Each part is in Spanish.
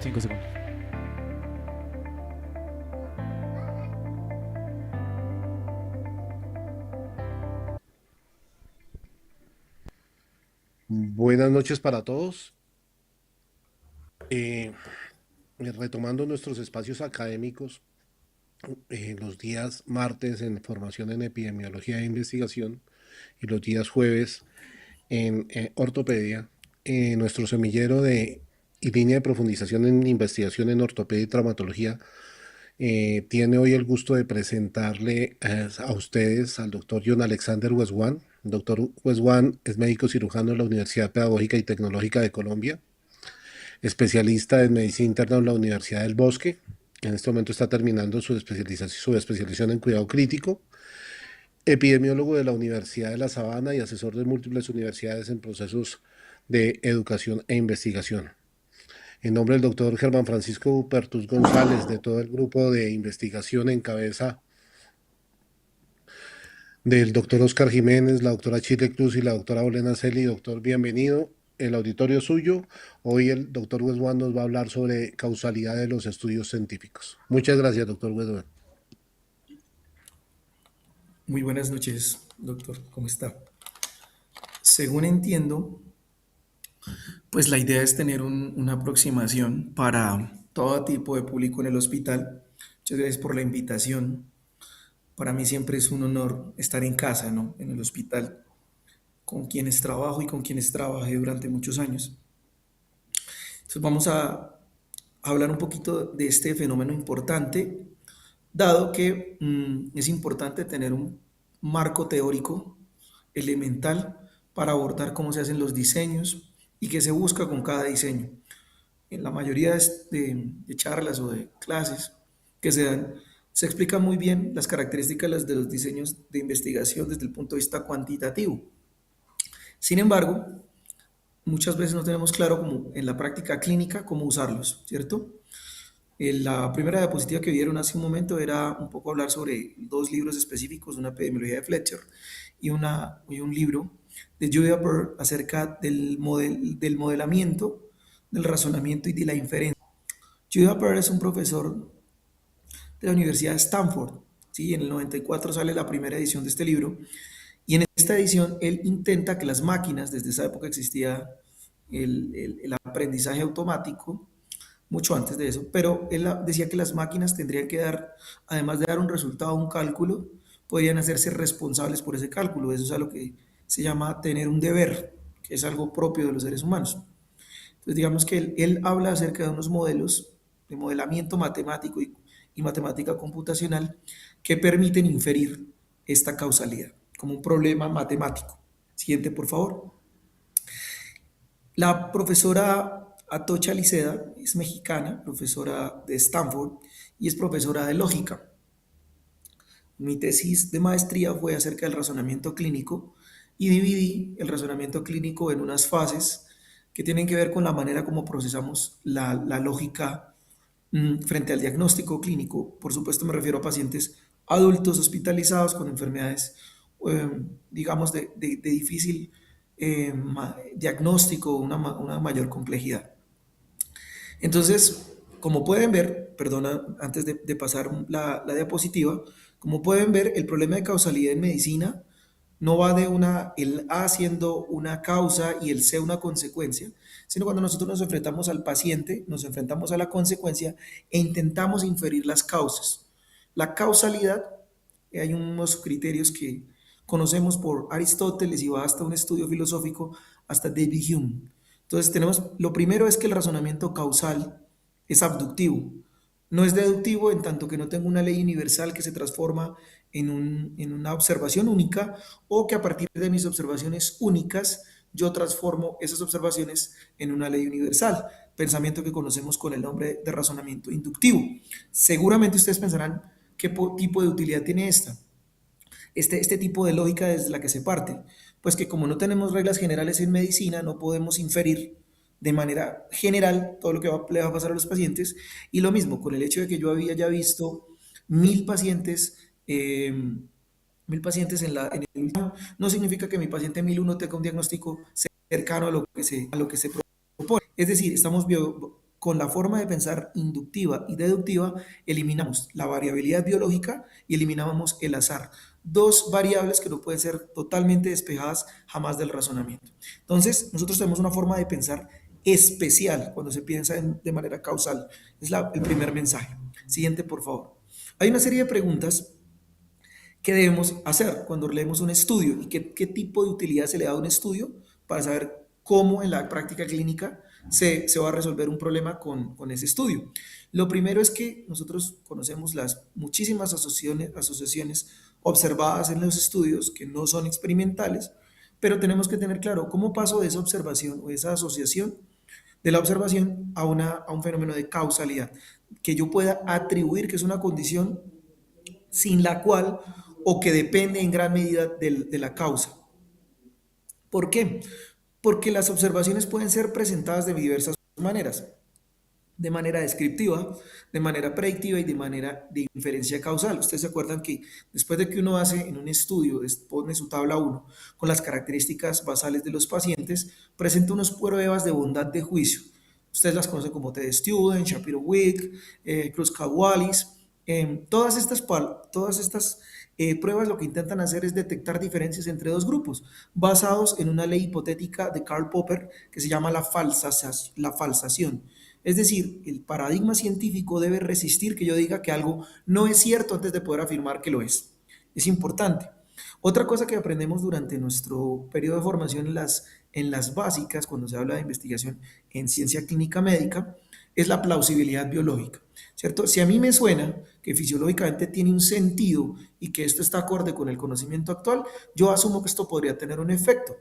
5 segundos. Buenas noches para todos. Eh, Retomando nuestros espacios académicos, los días martes en formación en epidemiología e investigación y los días jueves en ortopedia, nuestro semillero y línea de profundización en investigación en ortopedia y traumatología tiene hoy el gusto de presentarle a ustedes al doctor John Alexander Westwan. Doctor Westwan es médico cirujano de la Universidad Pedagógica y Tecnológica de Colombia, especialista en medicina interna en la Universidad del Bosque. En este momento está terminando su especialización en cuidado crítico, epidemiólogo de la Universidad de La Sabana y asesor de múltiples universidades en procesos de educación e investigación. En nombre del doctor Germán Francisco Pertus González, de todo el grupo de investigación en cabeza del doctor Oscar Jiménez, la doctora Chile Cruz y la doctora Olena Celi. Doctor, bienvenido. El auditorio es suyo. Hoy el doctor Westwan nos va a hablar sobre causalidad de los estudios científicos. Muchas gracias, doctor Westwan. Muy buenas noches, doctor. ¿Cómo está? Según entiendo, pues la idea es tener una aproximación para todo tipo de público en el hospital. Muchas gracias por la invitación. Para mí siempre es un honor estar en casa, ¿no? En el hospital, con quienes trabajo y con quienes trabajé durante muchos años. Entonces vamos a hablar un poquito de este fenómeno importante, dado que es importante tener un marco teórico elemental para abordar cómo se hacen los diseños y qué se busca con cada diseño. En la mayoría de charlas o de clases que se dan, se explican muy bien las características de los diseños de investigación desde el punto de vista cuantitativo. Sin embargo, muchas veces no tenemos claro como en la práctica clínica cómo usarlos, ¿cierto? La primera diapositiva que vieron hace un momento era un poco hablar sobre dos libros específicos, una epidemiología de Fletcher y un libro de Julia Pearl acerca del modelamiento, del razonamiento y de la inferencia. Julia Pearl es un profesor de la Universidad de Stanford. ¿Sí? En el 94 sale la primera edición de este libro y en esta edición él intenta que las máquinas, desde esa época existía el aprendizaje automático, mucho antes de eso, pero él decía que las máquinas tendrían que dar, además de dar un resultado, un cálculo, podrían hacerse responsables por ese cálculo. Eso es a lo que se llama tener un deber, que es algo propio de los seres humanos. Entonces, digamos que él habla acerca de unos modelos de modelamiento matemático y matemática computacional que permiten inferir esta causalidad como un problema matemático. Siguiente, por favor. La profesora Atocha Liceda es mexicana, profesora de Stanford y es profesora de lógica. Mi tesis de maestría fue acerca del razonamiento clínico y dividí el razonamiento clínico en unas fases que tienen que ver con la manera como procesamos la lógica frente al diagnóstico clínico. Por supuesto me refiero a pacientes adultos hospitalizados con enfermedades, eh, digamos, de difícil diagnóstico, una mayor complejidad. Entonces, como pueden ver, perdona, antes de pasar la diapositiva, como pueden ver, el problema de causalidad en medicina no va de el A siendo una causa y el C una consecuencia, sino cuando nosotros nos enfrentamos al paciente, nos enfrentamos a la consecuencia e intentamos inferir las causas. La causalidad, hay unos criterios que conocemos por Aristóteles y va hasta un estudio filosófico, hasta David Hume. Entonces tenemos, lo primero es que el razonamiento causal es abductivo, no es deductivo en tanto que no tengo una ley universal que se transforma en una observación única o que a partir de mis observaciones únicas yo transformo esas observaciones en una ley universal, pensamiento que conocemos con el nombre de razonamiento inductivo. Seguramente ustedes pensarán qué tipo de utilidad tiene este tipo de lógica desde la que se parte. Pues que como no tenemos reglas generales en medicina, no podemos inferir de manera general todo lo que le va a pasar a los pacientes. Y lo mismo con el hecho de que yo había ya visto 1000 pacientes, 1000 pacientes en el último, no significa que mi paciente 1001 tenga un diagnóstico cercano a lo que se propone. Es decir, estamos con la forma de pensar inductiva y deductiva, eliminamos la variabilidad biológica y eliminábamos el azar. Dos variables que no pueden ser totalmente despejadas jamás del razonamiento. Entonces, nosotros tenemos una forma de pensar especial cuando se piensa de manera causal. Es el primer mensaje. Siguiente, por favor. Hay una serie de preguntas que debemos hacer cuando leemos un estudio y qué tipo de utilidad se le da a un estudio para saber cómo en la práctica clínica se va a resolver un problema con ese estudio. Lo primero es que nosotros conocemos las muchísimas asociaciones observadas en los estudios que no son experimentales, pero tenemos que tener claro cómo paso de esa observación o esa asociación de la observación a un fenómeno de causalidad, que yo pueda atribuir que es una condición sin la cual o que depende en gran medida de la causa. ¿Por qué? Porque las observaciones pueden ser presentadas de diversas maneras, de manera descriptiva, de manera predictiva y de manera de inferencia causal. Ustedes se acuerdan que después de que uno hace en un estudio, pone su tabla 1 con las características basales de los pacientes, presenta unas pruebas de bondad de juicio. Ustedes las conocen como T-Student, Shapiro-Wilk, Kruskal-Wallis. Todas estas pruebas lo que intentan hacer es detectar diferencias entre dos grupos, basados en una ley hipotética de Karl Popper que se llama la falsación. Es decir, el paradigma científico debe resistir que yo diga que algo no es cierto antes de poder afirmar que lo es. Es importante. Otra cosa que aprendemos durante nuestro periodo de formación en las básicas, cuando se habla de investigación en ciencia clínica médica, es la plausibilidad biológica, ¿cierto? Si a mí me suena que fisiológicamente tiene un sentido y que esto está acorde con el conocimiento actual, yo asumo que esto podría tener un efecto.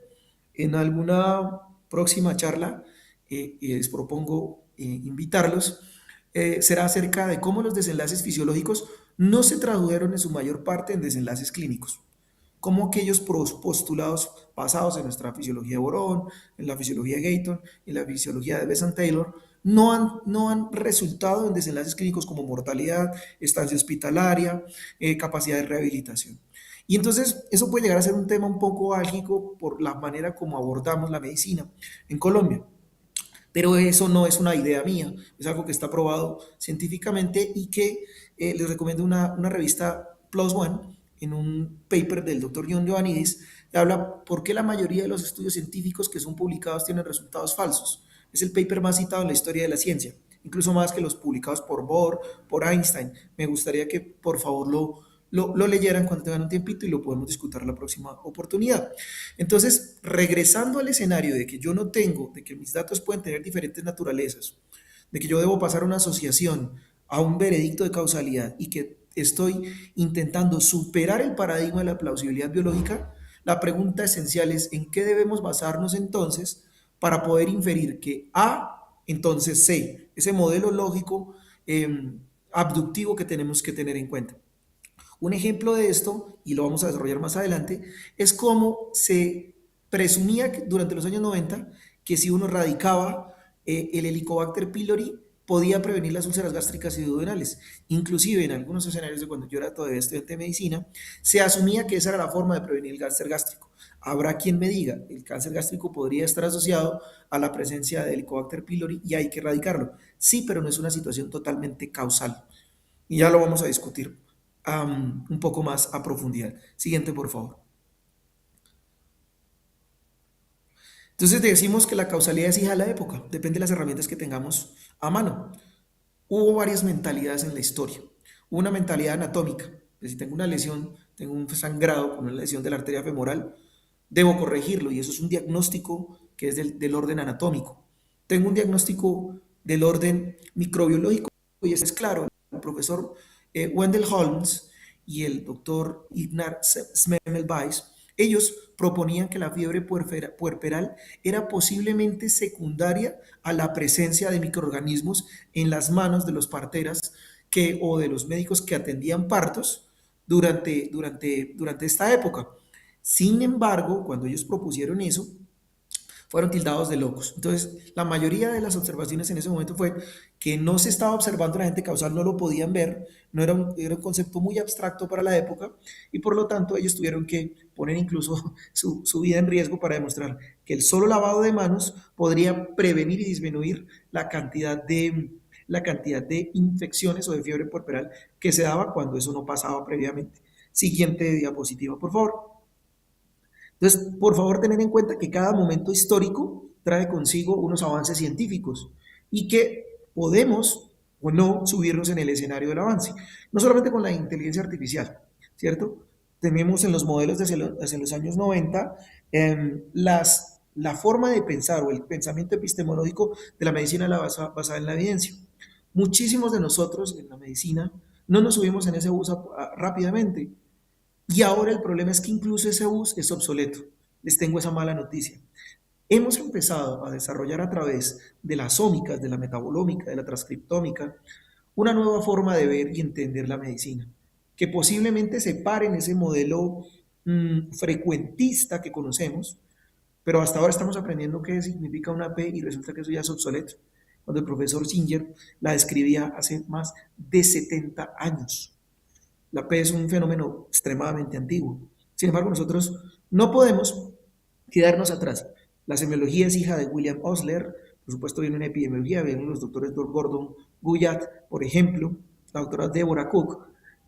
En alguna próxima charla, y les propongo invitarlos, será acerca de cómo los desenlaces fisiológicos no se tradujeron en su mayor parte en desenlaces clínicos, como aquellos postulados basados en nuestra fisiología de Borón, en la fisiología de Gayton, en la fisiología de Bessant-Taylor, no han resultado en desenlaces clínicos como mortalidad, estancia hospitalaria, capacidad de rehabilitación. Y entonces eso puede llegar a ser un tema un poco álgico por la manera como abordamos la medicina en Colombia. Pero eso no es una idea mía, es algo que está probado científicamente y que les recomiendo una revista Plus One, en un paper del doctor John Ioannidis, que habla por qué la mayoría de los estudios científicos que son publicados tienen resultados falsos. Es el paper más citado en la historia de la ciencia, incluso más que los publicados por Bohr, por Einstein. Me gustaría que por favor lo leyeran cuando tengan un tiempito y lo podemos discutir la próxima oportunidad. Entonces, regresando al escenario de que yo no tengo, de que mis datos pueden tener diferentes naturalezas, de que yo debo pasar a una asociación, a un veredicto de causalidad y que estoy intentando superar el paradigma de la plausibilidad biológica, la pregunta esencial es ¿en qué debemos basarnos entonces para poder inferir que A, entonces C, ese modelo lógico abductivo que tenemos que tener en cuenta? Un ejemplo de esto, y lo vamos a desarrollar más adelante, es cómo se presumía durante los años 90 que si uno radicaba el Helicobacter pylori podía prevenir las úlceras gástricas y duodenales. Inclusive en algunos escenarios de cuando yo era todavía estudiante de medicina, se asumía que esa era la forma de prevenir el cáncer gástrico. Habrá quien me diga, el cáncer gástrico podría estar asociado a la presencia de Helicobacter pylori y hay que erradicarlo. Sí, pero no es una situación totalmente causal. Y ya lo vamos a discutir un poco más a profundidad. Siguiente, por favor. Entonces decimos que la causalidad es hija de la época, depende de las herramientas que tengamos a mano. Hubo varias mentalidades en la historia. Hubo una mentalidad anatómica, que si tengo una lesión, tengo un sangrado con una lesión de la arteria femoral, debo corregirlo y eso es un diagnóstico que es del orden anatómico. Tengo un diagnóstico del orden microbiológico y eso es claro. El profesor Wendell Holmes y el doctor Ignaz Semmelweis, ellos proponían que la fiebre puerperal era posiblemente secundaria a la presencia de microorganismos en las manos de los parteras o de los médicos que atendían partos durante esta época. Sin embargo, cuando ellos propusieron eso, fueron tildados de locos. Entonces, la mayoría de las observaciones en ese momento fue que no se estaba observando el agente causal, no lo podían ver, no era era un concepto muy abstracto para la época y por lo tanto ellos tuvieron que poner incluso su vida en riesgo para demostrar que el solo lavado de manos podría prevenir y disminuir la cantidad de infecciones o de fiebre puerperal que se daba cuando eso no pasaba previamente. Siguiente diapositiva, por favor. Entonces, por favor, tener en cuenta que cada momento histórico trae consigo unos avances científicos y que podemos o no subirnos en el escenario del avance. No solamente con la inteligencia artificial, ¿cierto? Tenemos en los modelos desde los años 90 la forma de pensar o el pensamiento epistemológico de la medicina basada en la evidencia. Muchísimos de nosotros en la medicina no nos subimos en ese bus rápidamente. Y ahora el problema es que incluso ese bus es obsoleto. Les tengo esa mala noticia. Hemos empezado a desarrollar a través de las ómicas, de la metabolómica, de la transcriptómica, una nueva forma de ver y entender la medicina, que posiblemente se pare en ese modelo frecuentista que conocemos, pero hasta ahora estamos aprendiendo qué significa una P y resulta que eso ya es obsoleto. Cuando el profesor Singer la describía hace más de 70 años. La P es un fenómeno extremadamente antiguo. Sin embargo, nosotros no podemos quedarnos atrás. La semiología es hija de William Osler, por supuesto viene una epidemiología, vienen los doctores Gordon Guyat, por ejemplo, la doctora Deborah Cook,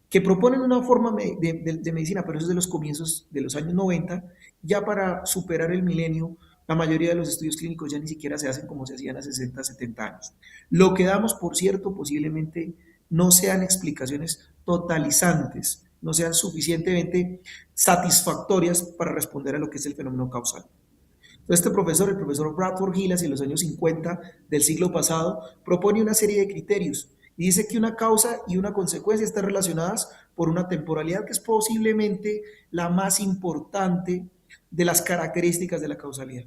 que proponen una forma de medicina, pero eso es de los comienzos de los años 90, ya para superar el milenio, la mayoría de los estudios clínicos ya ni siquiera se hacen como se hacían hace 60, 70 años. Lo que damos, por cierto, posiblemente no sean explicaciones totalizantes, no sean suficientemente satisfactorias para responder a lo que es el fenómeno causal. Entonces, este profesor, el profesor Bradford Hillas, en los años 50 del siglo pasado, propone una serie de criterios y dice que una causa y una consecuencia están relacionadas por una temporalidad que es posiblemente la más importante de las características de la causalidad.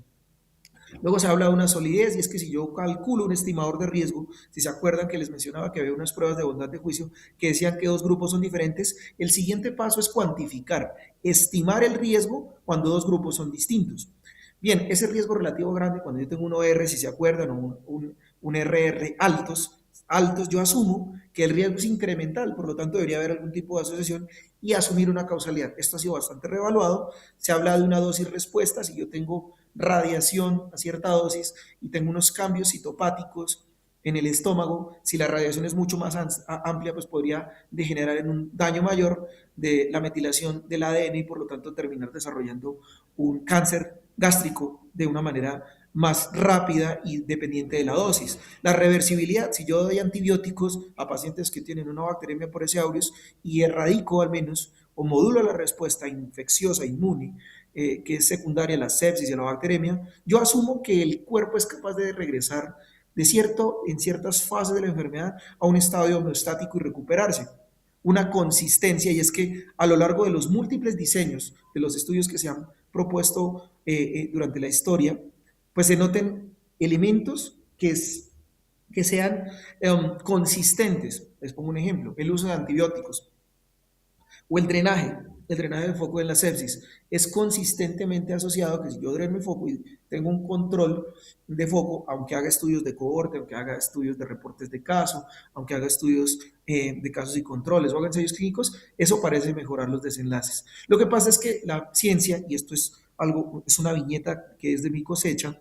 Luego se habla de una solidez y es que si yo calculo un estimador de riesgo, si se acuerdan que les mencionaba que había unas pruebas de bondad de juicio que decían que dos grupos son diferentes, el siguiente paso es cuantificar, estimar el riesgo cuando dos grupos son distintos. Bien, ese riesgo relativo grande, cuando yo tengo un OR, si se acuerdan, o un RR altos, yo asumo que el riesgo es incremental, por lo tanto debería haber algún tipo de asociación y asumir una causalidad. Esto ha sido bastante revaluado, se habla de una dosis respuesta, si yo tengo radiación a cierta dosis y tengo unos cambios citopáticos en el estómago, si la radiación es mucho más amplia, pues podría degenerar en un daño mayor de la metilación del ADN y por lo tanto terminar desarrollando un cáncer gástrico de una manera más rápida y dependiente de la dosis. La reversibilidad, si yo doy antibióticos a pacientes que tienen una bacteremia por ese aureus y erradico al menos o modulo la respuesta infecciosa inmune, que es secundaria a la sepsis y a la bacteremia, yo asumo que el cuerpo es capaz de regresar en ciertas fases de la enfermedad a un estado homeostático y recuperarse. Una consistencia, y es que a lo largo de los múltiples diseños de los estudios que se han propuesto durante la historia, pues se noten elementos que sean consistentes. Les pongo un ejemplo, el uso de antibióticos o el drenaje del foco en la sepsis, es consistentemente asociado que si yo dreno el foco y tengo un control de foco, aunque haga estudios de cohorte, aunque haga estudios de reportes de caso, aunque haga estudios de casos y controles o haga ensayos clínicos, eso parece mejorar los desenlaces. Lo que pasa es que la ciencia, y esto es algo, es una viñeta que es de mi cosecha,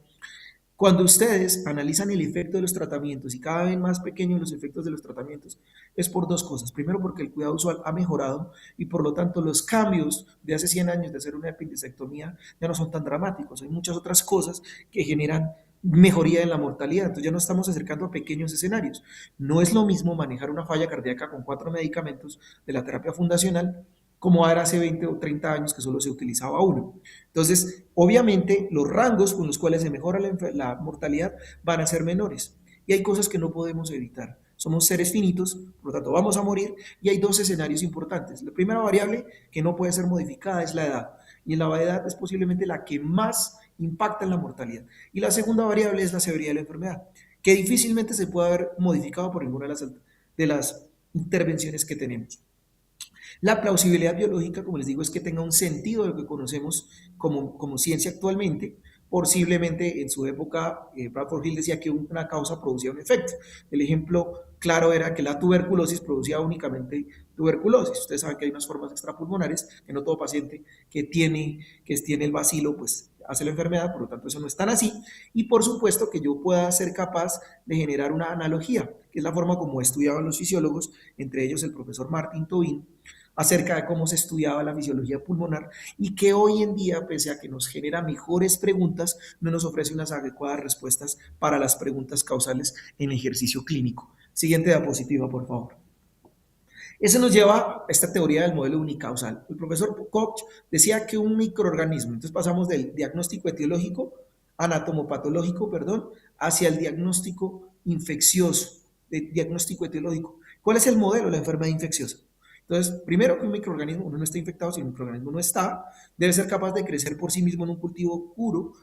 cuando ustedes analizan el efecto de los tratamientos y cada vez más pequeños los efectos de los tratamientos, es por dos cosas. Primero, porque el cuidado usual ha mejorado y por lo tanto los cambios de hace 100 años de hacer una apendicectomía ya no son tan dramáticos. Hay muchas otras cosas que generan mejoría en la mortalidad. Entonces ya nos estamos acercando a pequeños escenarios. No es lo mismo manejar una falla cardíaca con 4 medicamentos de la terapia fundacional como era hace 20 o 30 años que solo se utilizaba uno. Entonces, obviamente, los rangos con los cuales se mejora la mortalidad van a ser menores. Y hay cosas que no podemos evitar. Somos seres finitos, por lo tanto vamos a morir y hay dos escenarios importantes. La primera variable que no puede ser modificada es la edad. Y en la edad es posiblemente la que más impacta en la mortalidad. Y la segunda variable es la severidad de la enfermedad, que difícilmente se puede haber modificado por ninguna de las intervenciones que tenemos. La plausibilidad biológica, como les digo, es que tenga un sentido de lo que conocemos como ciencia actualmente, Posiblemente en su época, Bradford Hill decía que una causa producía un efecto. El ejemplo claro era que la tuberculosis producía únicamente tuberculosis. Ustedes saben que hay unas formas extrapulmonares, que no todo paciente que tiene el bacilo, pues hace la enfermedad, por lo tanto eso no es tan así. Y por supuesto que yo pueda ser capaz de generar una analogía, que es la forma como estudiaban los fisiólogos, entre ellos el profesor Martin Tobin, acerca de cómo se estudiaba la fisiología pulmonar y que hoy en día, pese a que nos genera mejores preguntas, no nos ofrece unas adecuadas respuestas para las preguntas causales en ejercicio clínico. Siguiente diapositiva, por favor. Eso nos lleva a esta teoría del modelo unicausal. El profesor Koch decía que un microorganismo, entonces pasamos del diagnóstico etiológico, anatomopatológico, perdón, hacia el diagnóstico infeccioso, el diagnóstico etiológico. ¿Cuál es el modelo de la enfermedad infecciosa? Entonces, primero que un microorganismo, uno no está infectado, si el microorganismo no está, debe ser capaz de crecer por sí mismo en un cultivo puro,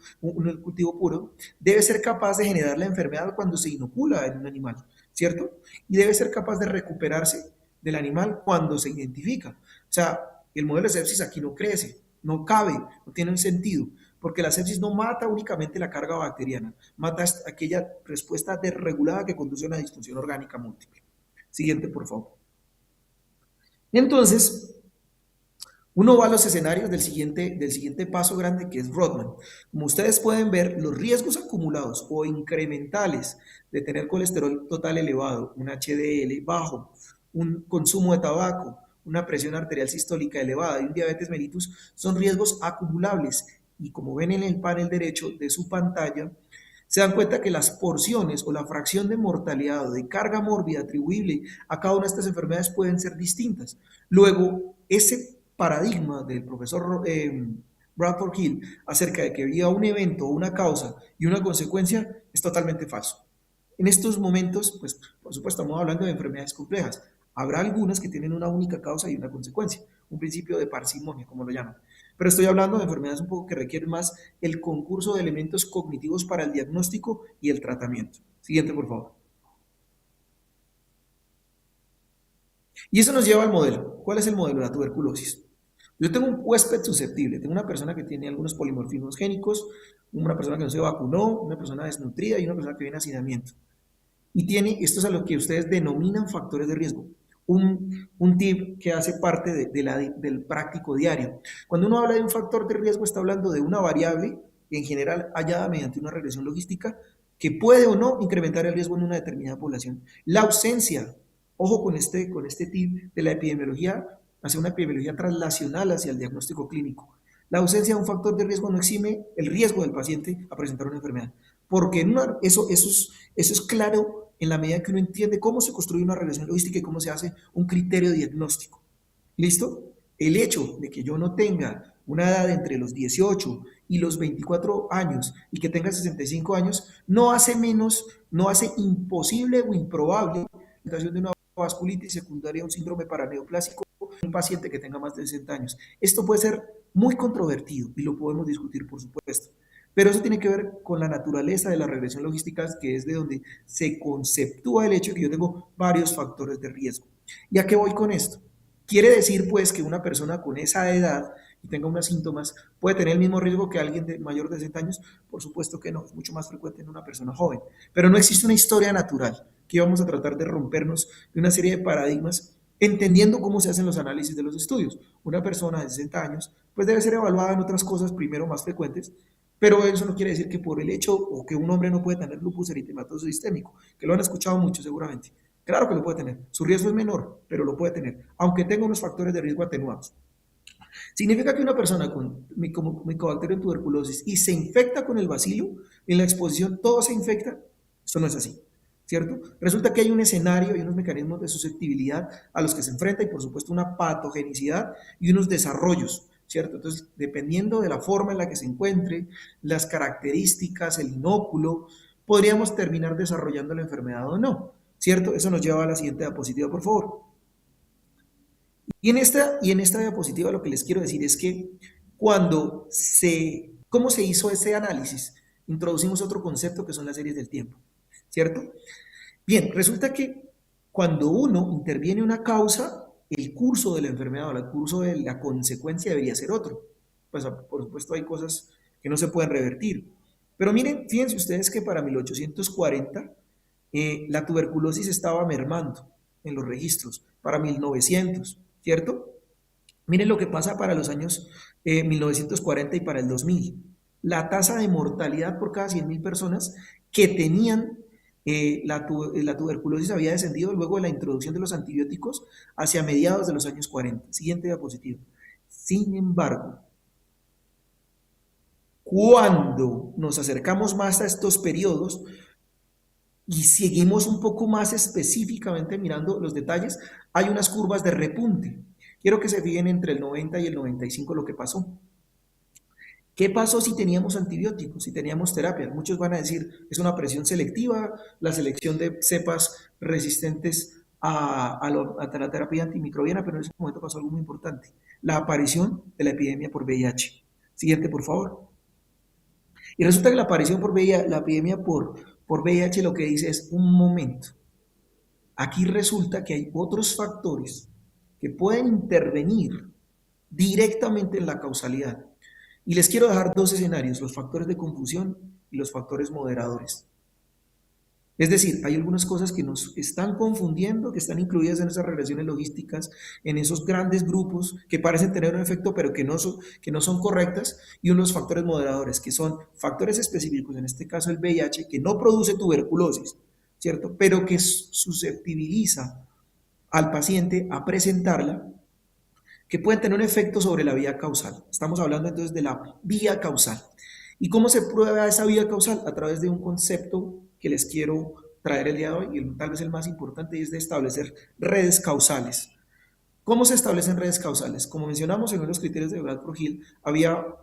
debe ser capaz de generar la enfermedad cuando se inocula en un animal, ¿cierto? Y debe ser capaz de recuperarse del animal cuando se identifica. O sea, el modelo de sepsis aquí no crece, no cabe, no tiene un sentido, porque la sepsis no mata únicamente la carga bacteriana, mata aquella respuesta desregulada que conduce a una disfunción orgánica múltiple. Siguiente, por favor. Entonces, uno va a los escenarios del siguiente paso grande, que es Rodman. Como ustedes pueden ver, los riesgos acumulados o incrementales de tener colesterol total elevado, un HDL bajo, un consumo de tabaco, una presión arterial sistólica elevada y un diabetes mellitus son riesgos acumulables. Y como ven en el panel derecho de su pantalla, se dan cuenta que las porciones o la fracción de mortalidad o de carga mórbida atribuible a cada una de estas enfermedades pueden ser distintas. Luego, ese paradigma del profesor Bradford Hill acerca de que había un evento, una causa y una consecuencia es totalmente falso. En estos momentos, pues por supuesto estamos hablando de enfermedades complejas. Habrá algunas que tienen una única causa y una consecuencia, un principio de parsimonia, como lo llaman. Pero estoy hablando de enfermedades un poco que requieren más el concurso de elementos cognitivos para el diagnóstico y el tratamiento. Siguiente, por favor. Y eso nos lleva al modelo. ¿Cuál es el modelo? La tuberculosis. Yo tengo un huésped susceptible, tengo una persona que tiene algunos polimorfismos génicos, una persona que no se vacunó, una persona desnutrida y una persona que viene a hacinamiento. Y tiene, esto es a lo que ustedes denominan factores de riesgo. Un tip que hace parte del práctico diario. Cuando uno habla de un factor de riesgo, está hablando de una variable en general hallada mediante una regresión logística que puede o no incrementar el riesgo en una determinada población. La ausencia, ojo con este tip de la epidemiología, hacia una epidemiología translacional hacia el diagnóstico clínico. La ausencia de un factor de riesgo no exime el riesgo del paciente a presentar una enfermedad, porque eso es claro en la medida que uno entiende cómo se construye una relación logística y cómo se hace un criterio diagnóstico. ¿Listo? El hecho de que yo no tenga una edad entre los 18 y los 24 años y que tenga 65 años no hace menos, no hace imposible o improbable la presentación de una vasculitis secundaria a un síndrome paraneoplásico en un paciente que tenga más de 60 años. Esto puede ser muy controvertido y lo podemos discutir, por supuesto. Pero eso tiene que ver con la naturaleza de la regresión logística, que es de donde se conceptúa el hecho de que yo tengo varios factores de riesgo. ¿Y a qué voy con esto? Quiere decir, pues, que una persona con esa edad y tenga unos síntomas puede tener el mismo riesgo que alguien de mayor de 60 años. Por supuesto que no, es mucho más frecuente en una persona joven. Pero no existe una historia natural. Aquí vamos a tratar de rompernos de una serie de paradigmas entendiendo cómo se hacen los análisis de los estudios. Una persona de 60 años pues debe ser evaluada en otras cosas primero más frecuentes, pero eso no quiere decir que por el hecho o que un hombre no puede tener lupus eritematoso sistémico, que lo han escuchado mucho seguramente. Claro que lo puede tener. Su riesgo es menor, pero lo puede tener, aunque tenga unos factores de riesgo atenuados. Significa que una persona con Mycobacterium tuberculosis y se infecta con el bacilo, en la exposición todo se infecta. Esto no es así, ¿cierto? Resulta que hay un escenario y unos mecanismos de susceptibilidad a los que se enfrenta y por supuesto una patogenicidad y unos desarrollos, ¿cierto? Entonces, dependiendo de la forma en la que se encuentre, las características, el inóculo, podríamos terminar desarrollando la enfermedad o no, ¿cierto? Eso nos lleva a la siguiente diapositiva, por favor. Y en esta diapositiva lo que les quiero decir es que ¿cómo se hizo ese análisis? Introducimos otro concepto que son las series del tiempo, ¿cierto? Bien, resulta que cuando uno interviene una causa, el curso de la enfermedad o el curso de la consecuencia debería ser otro. Pues por supuesto hay cosas que no se pueden revertir. Pero miren, fíjense ustedes que para 1840 la tuberculosis estaba mermando en los registros, para 1900, ¿cierto? Miren lo que pasa para los años 1940 y para el 2000. La tasa de mortalidad por cada 100.000 personas que tenían la tuberculosis había descendido luego de la introducción de los antibióticos hacia mediados de los años 40. Siguiente diapositiva. Sin embargo, cuando nos acercamos más a estos periodos y seguimos un poco más específicamente mirando los detalles, hay unas curvas de repunte. Quiero que se fijen entre el 90 y el 95 lo que pasó. ¿Qué pasó si teníamos antibióticos, si teníamos terapia? Muchos van a decir, es una presión selectiva, la selección de cepas resistentes a la terapia antimicrobiana, pero en ese momento pasó algo muy importante, la aparición de la epidemia por VIH. Siguiente, por favor. Y resulta que la aparición por VIH, la epidemia por VIH lo que dice es un momento. Aquí resulta que hay otros factores que pueden intervenir directamente en la causalidad. Y les quiero dejar dos escenarios, los factores de confusión y los factores moderadores. Es decir, hay algunas cosas que nos están confundiendo, que están incluidas en esas regresiones logísticas, en esos grandes grupos que parecen tener un efecto, pero que no son correctas, y unos factores moderadores, que son factores específicos, en este caso el VIH, que no produce tuberculosis, ¿cierto? Pero que susceptibiliza al paciente a presentarla, que pueden tener un efecto sobre la vía causal. Estamos hablando entonces de la vía causal. ¿Y cómo se prueba esa vía causal? A través de un concepto que les quiero traer el día de hoy, y tal vez el más importante, y es de establecer redes causales. ¿Cómo se establecen redes causales? Como mencionamos en los criterios de Bradford-Hill,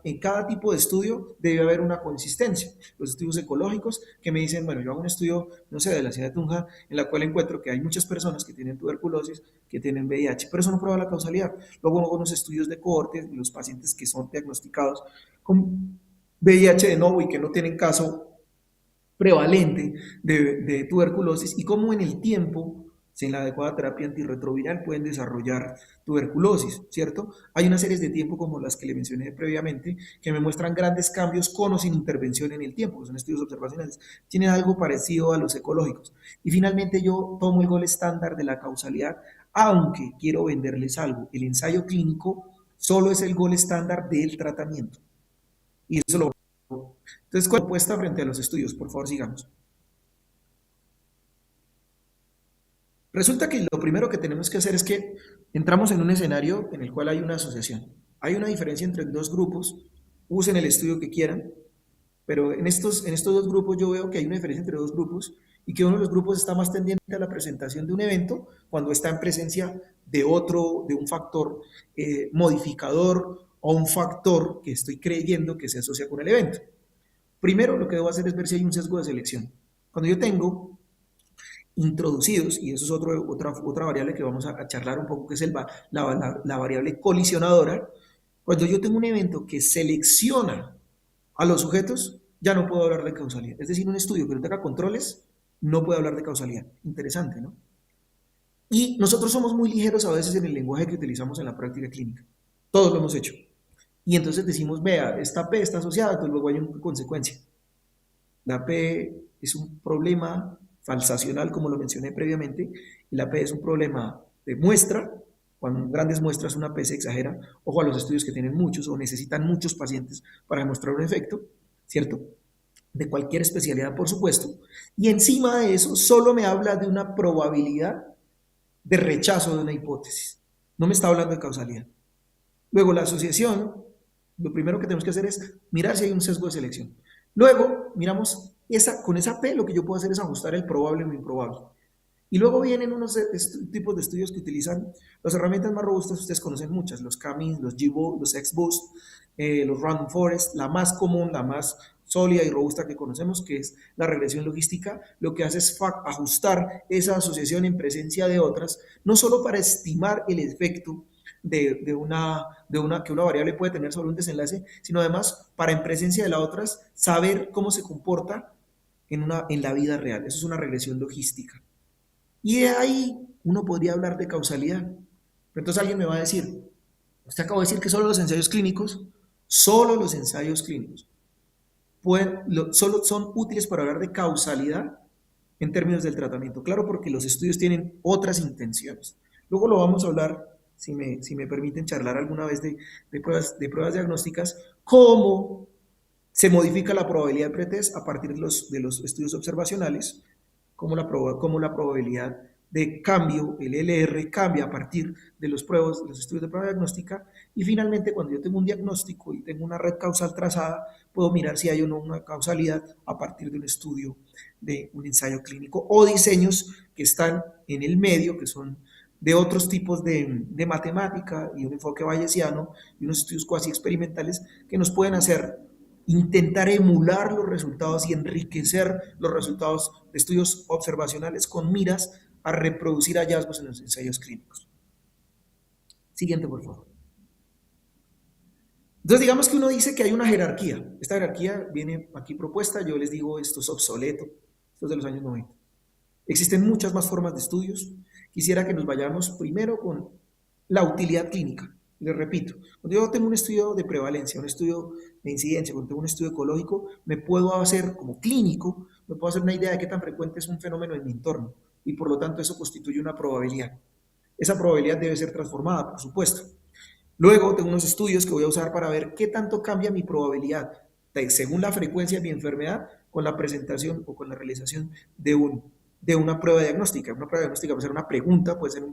en cada tipo de estudio debe haber una consistencia. Los estudios ecológicos que me dicen, bueno, yo hago un estudio, no sé, de la ciudad de Tunja, en la cual encuentro que hay muchas personas que tienen tuberculosis, que tienen VIH, pero eso no prueba la causalidad. Luego hago unos estudios de cohorte de los pacientes que son diagnosticados con VIH de nuevo y que no tienen caso prevalente de tuberculosis, y cómo en el tiempo, sin la adecuada terapia antirretroviral, pueden desarrollar tuberculosis, ¿cierto? Hay una serie de tiempo como las que le mencioné previamente que me muestran grandes cambios con o sin intervención en el tiempo, son estudios observacionales, tienen algo parecido a los ecológicos. Y finalmente yo tomo el gol estándar de la causalidad, aunque quiero venderles algo, el ensayo clínico solo es el gol estándar del tratamiento. Y eso lo... Entonces, ¿cuál es la propuesta frente a los estudios? Por favor, sigamos. Resulta que lo primero que tenemos que hacer es que entramos en un escenario en el cual hay una asociación. Hay una diferencia entre dos grupos, usen el estudio que quieran, pero en estos dos grupos yo veo que hay una diferencia entre dos grupos y que uno de los grupos está más tendiente a la presentación de un evento cuando está en presencia de un factor modificador o un factor que estoy creyendo que se asocia con el evento. Primero, lo que debo hacer es ver si hay un sesgo de selección. Cuando yo tengo introducidos, y eso es otra variable que vamos a charlar un poco, que es la variable colisionadora, cuando yo tengo un evento que selecciona a los sujetos, ya no puedo hablar de causalidad. Es decir, un estudio que no tenga controles no puede hablar de causalidad. Interesante, ¿no? Y nosotros somos muy ligeros a veces en el lenguaje que utilizamos en la práctica clínica. Todos lo hemos hecho. Y entonces decimos, vea, esta P está asociada, entonces luego hay una consecuencia. La P es un problema falsacional, como lo mencioné previamente, y la P es un problema de muestra. Cuando en grandes muestras una P se exagera, ojo a los estudios que tienen muchos o necesitan muchos pacientes para demostrar un efecto, ¿cierto? De cualquier especialidad, por supuesto. Y encima de eso, solo me habla de una probabilidad de rechazo de una hipótesis. No me está hablando de causalidad. Luego, la asociación, lo primero que tenemos que hacer es mirar si hay un sesgo de selección. Luego, miramos, con esa P lo que yo puedo hacer es ajustar el probable o improbable. Y luego vienen unos tipos de estudios que utilizan las herramientas más robustas, ustedes conocen muchas, los K-means, los G-Boost, los X-Boost, los Random Forest, la más común, la más sólida y robusta que conocemos, que es la regresión logística. Lo que hace es ajustar esa asociación en presencia de otras, no solo para estimar el efecto que una variable puede tener sobre un desenlace, sino además para en presencia de las otras saber cómo se comporta en la vida real. Eso es una regresión logística. Y de ahí uno podría hablar de causalidad. Pero entonces alguien me va a decir, usted acaba de decir que solo los ensayos clínicos, solo son útiles para hablar de causalidad en términos del tratamiento. Claro, porque los estudios tienen otras intenciones. Luego lo vamos a hablar, si me permiten charlar alguna vez de pruebas diagnósticas, cómo se modifica la probabilidad de pretest a partir de los estudios observacionales, cómo la probabilidad de cambio, el LR, cambia a partir de los estudios de prueba diagnóstica. Y finalmente, cuando yo tengo un diagnóstico y tengo una red causal trazada, puedo mirar si hay o no una causalidad a partir de un estudio, de un ensayo clínico o diseños que están en el medio, que son de otros tipos de matemática y un enfoque bayesiano y unos estudios cuasi experimentales que nos pueden hacer intentar emular los resultados y enriquecer los resultados de estudios observacionales con miras a reproducir hallazgos en los ensayos clínicos. Siguiente, por favor. Entonces, digamos que uno dice que hay una jerarquía. Esta jerarquía viene aquí propuesta, yo les digo, esto es obsoleto, esto es de los años 90. Existen muchas más formas de estudios. Quisiera que nos vayamos primero con la utilidad clínica. Les repito, cuando yo tengo un estudio de prevalencia, un estudio de incidencia, cuando tengo un estudio ecológico, me puedo hacer, como clínico, me puedo hacer una idea de qué tan frecuente es un fenómeno en mi entorno y por lo tanto eso constituye una probabilidad. Esa probabilidad debe ser transformada, por supuesto. Luego tengo unos estudios que voy a usar para ver qué tanto cambia mi probabilidad según la frecuencia de mi enfermedad con la presentación o con la realización de una prueba diagnóstica. Una prueba diagnóstica puede ser una pregunta, puede ser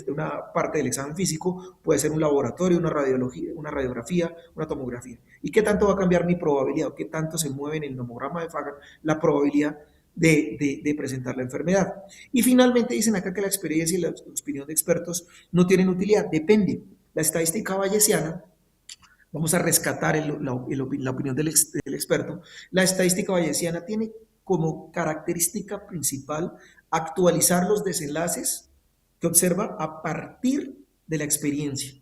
una parte del examen físico, puede ser un laboratorio, una radiología, una radiografía, una tomografía. ¿Y qué tanto va a cambiar mi probabilidad o qué tanto se mueve en el nomograma de Fagan la probabilidad de presentar la enfermedad? Y finalmente dicen acá que la experiencia y la opinión de expertos no tienen utilidad. Depende. La estadística bayesiana, vamos a rescatar la opinión del experto, la estadística bayesiana tiene como característica principal actualizar los desenlaces que observa a partir de la experiencia.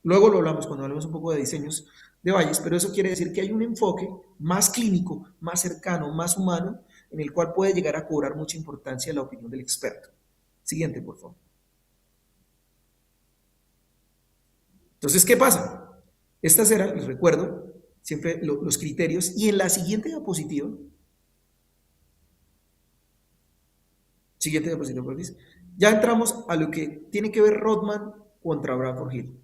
Luego lo hablamos cuando hablamos un poco de diseños de Bayes, pero eso quiere decir que hay un enfoque más clínico, más cercano, más humano, en el cual puede llegar a cobrar mucha importancia la opinión del experto. Siguiente, por favor. Entonces, ¿qué pasa? Estas eran, les recuerdo, siempre los criterios. Y en la siguiente diapositiva, ya entramos a lo que tiene que ver Rodman contra Bradford Hill.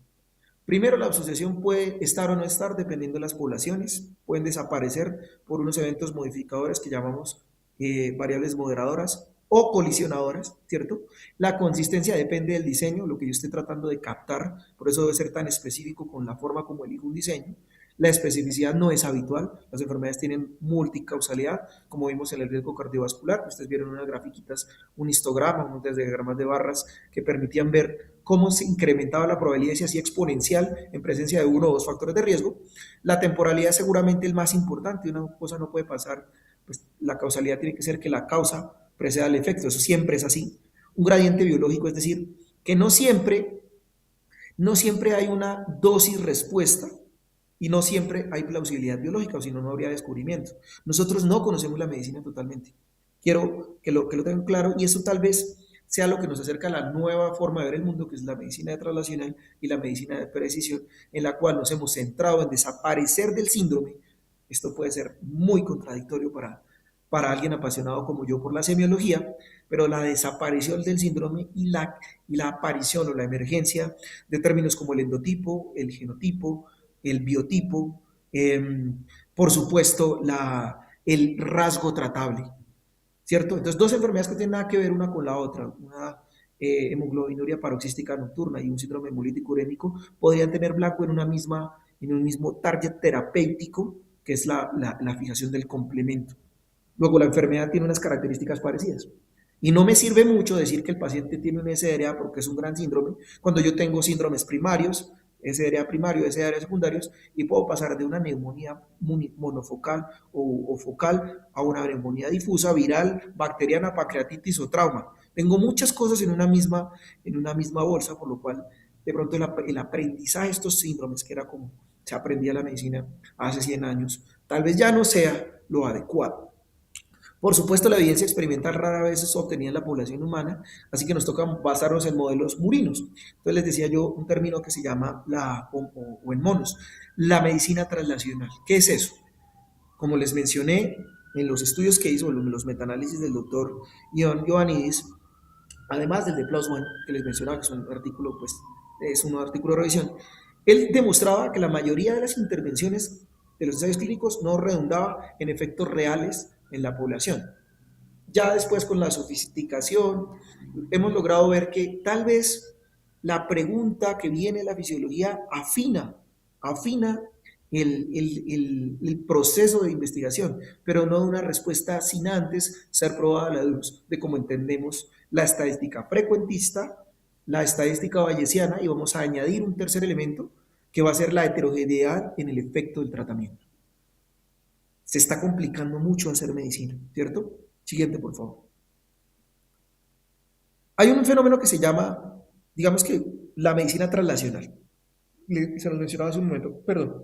Primero, la asociación puede estar o no estar dependiendo de las poblaciones, pueden desaparecer por unos eventos modificadores que llamamos variables moderadoras o colisionadoras, ¿cierto? La consistencia depende del diseño, lo que yo esté tratando de captar, por eso debe ser tan específico con la forma como elijo un diseño. La especificidad no es habitual, las enfermedades tienen multicausalidad, como vimos en el riesgo cardiovascular. Ustedes vieron unas grafiquitas, un histograma, unos diagramas de barras que permitían ver cómo se incrementaba la probabilidad y se hacía exponencial en presencia de uno o dos factores de riesgo. La temporalidad es seguramente el más importante, una cosa no puede pasar, pues la causalidad tiene que ser que la causa preceda al efecto, eso siempre es así. Un gradiente biológico, es decir, que no siempre hay una dosis respuesta y no siempre hay plausibilidad biológica, o si no, no habría descubrimiento. Nosotros no conocemos la medicina totalmente. Quiero que lo tengan claro, y eso tal vez sea lo que nos acerca a la nueva forma de ver el mundo, que es la medicina translacional y la medicina de precisión, en la cual nos hemos centrado en desaparecer del síndrome. Esto puede ser muy contradictorio para alguien apasionado como yo por la semiología, pero la desaparición del síndrome y la aparición o la emergencia de términos como el endotipo, el genotipo, el biotipo, por supuesto, el rasgo tratable, ¿cierto? Entonces, dos enfermedades que tienen nada que ver una con la otra, una hemoglobinuria paroxística nocturna y un síndrome hemolítico urémico, podrían tener blanco en un mismo target terapéutico, que es la fijación del complemento. Luego, la enfermedad tiene unas características parecidas. Y no me sirve mucho decir que el paciente tiene un SDRA porque es un gran síndrome, cuando yo tengo síndromes primarios, SDRA primario, SDRA secundarios, y puedo pasar de una neumonía monofocal o focal a una neumonía difusa, viral, bacteriana, pancreatitis o trauma. Tengo muchas cosas en una misma bolsa, por lo cual de pronto el aprendizaje de estos síndromes, que era como se aprendía la medicina hace 100 años, tal vez ya no sea lo adecuado. Por supuesto, la evidencia experimental rara vez es obtenida en la población humana, así que nos toca basarnos en modelos murinos. Entonces les decía yo un término que se llama, o en monos, la medicina translacional. ¿Qué es eso? Como les mencioné, en los estudios que hizo, los metaanálisis del doctor Ion Ioannidis, además del de Plus One, que les mencionaba, que es un artículo, pues, es un artículo de revisión, él demostraba que la mayoría de las intervenciones de los ensayos clínicos no redundaba en efectos reales en la población. Ya después, con la sofisticación, hemos logrado ver que tal vez la pregunta que viene de la fisiología afina el proceso de investigación, pero no de una respuesta sin antes ser probada a la luz de cómo entendemos la estadística frecuentista, la estadística bayesiana, y vamos a añadir un tercer elemento que va a ser la heterogeneidad en el efecto del tratamiento. Se está complicando mucho hacer medicina, ¿cierto? Siguiente, por favor. Hay un fenómeno que se llama, digamos que, la medicina translacional. Se los mencionaba hace un momento, perdón.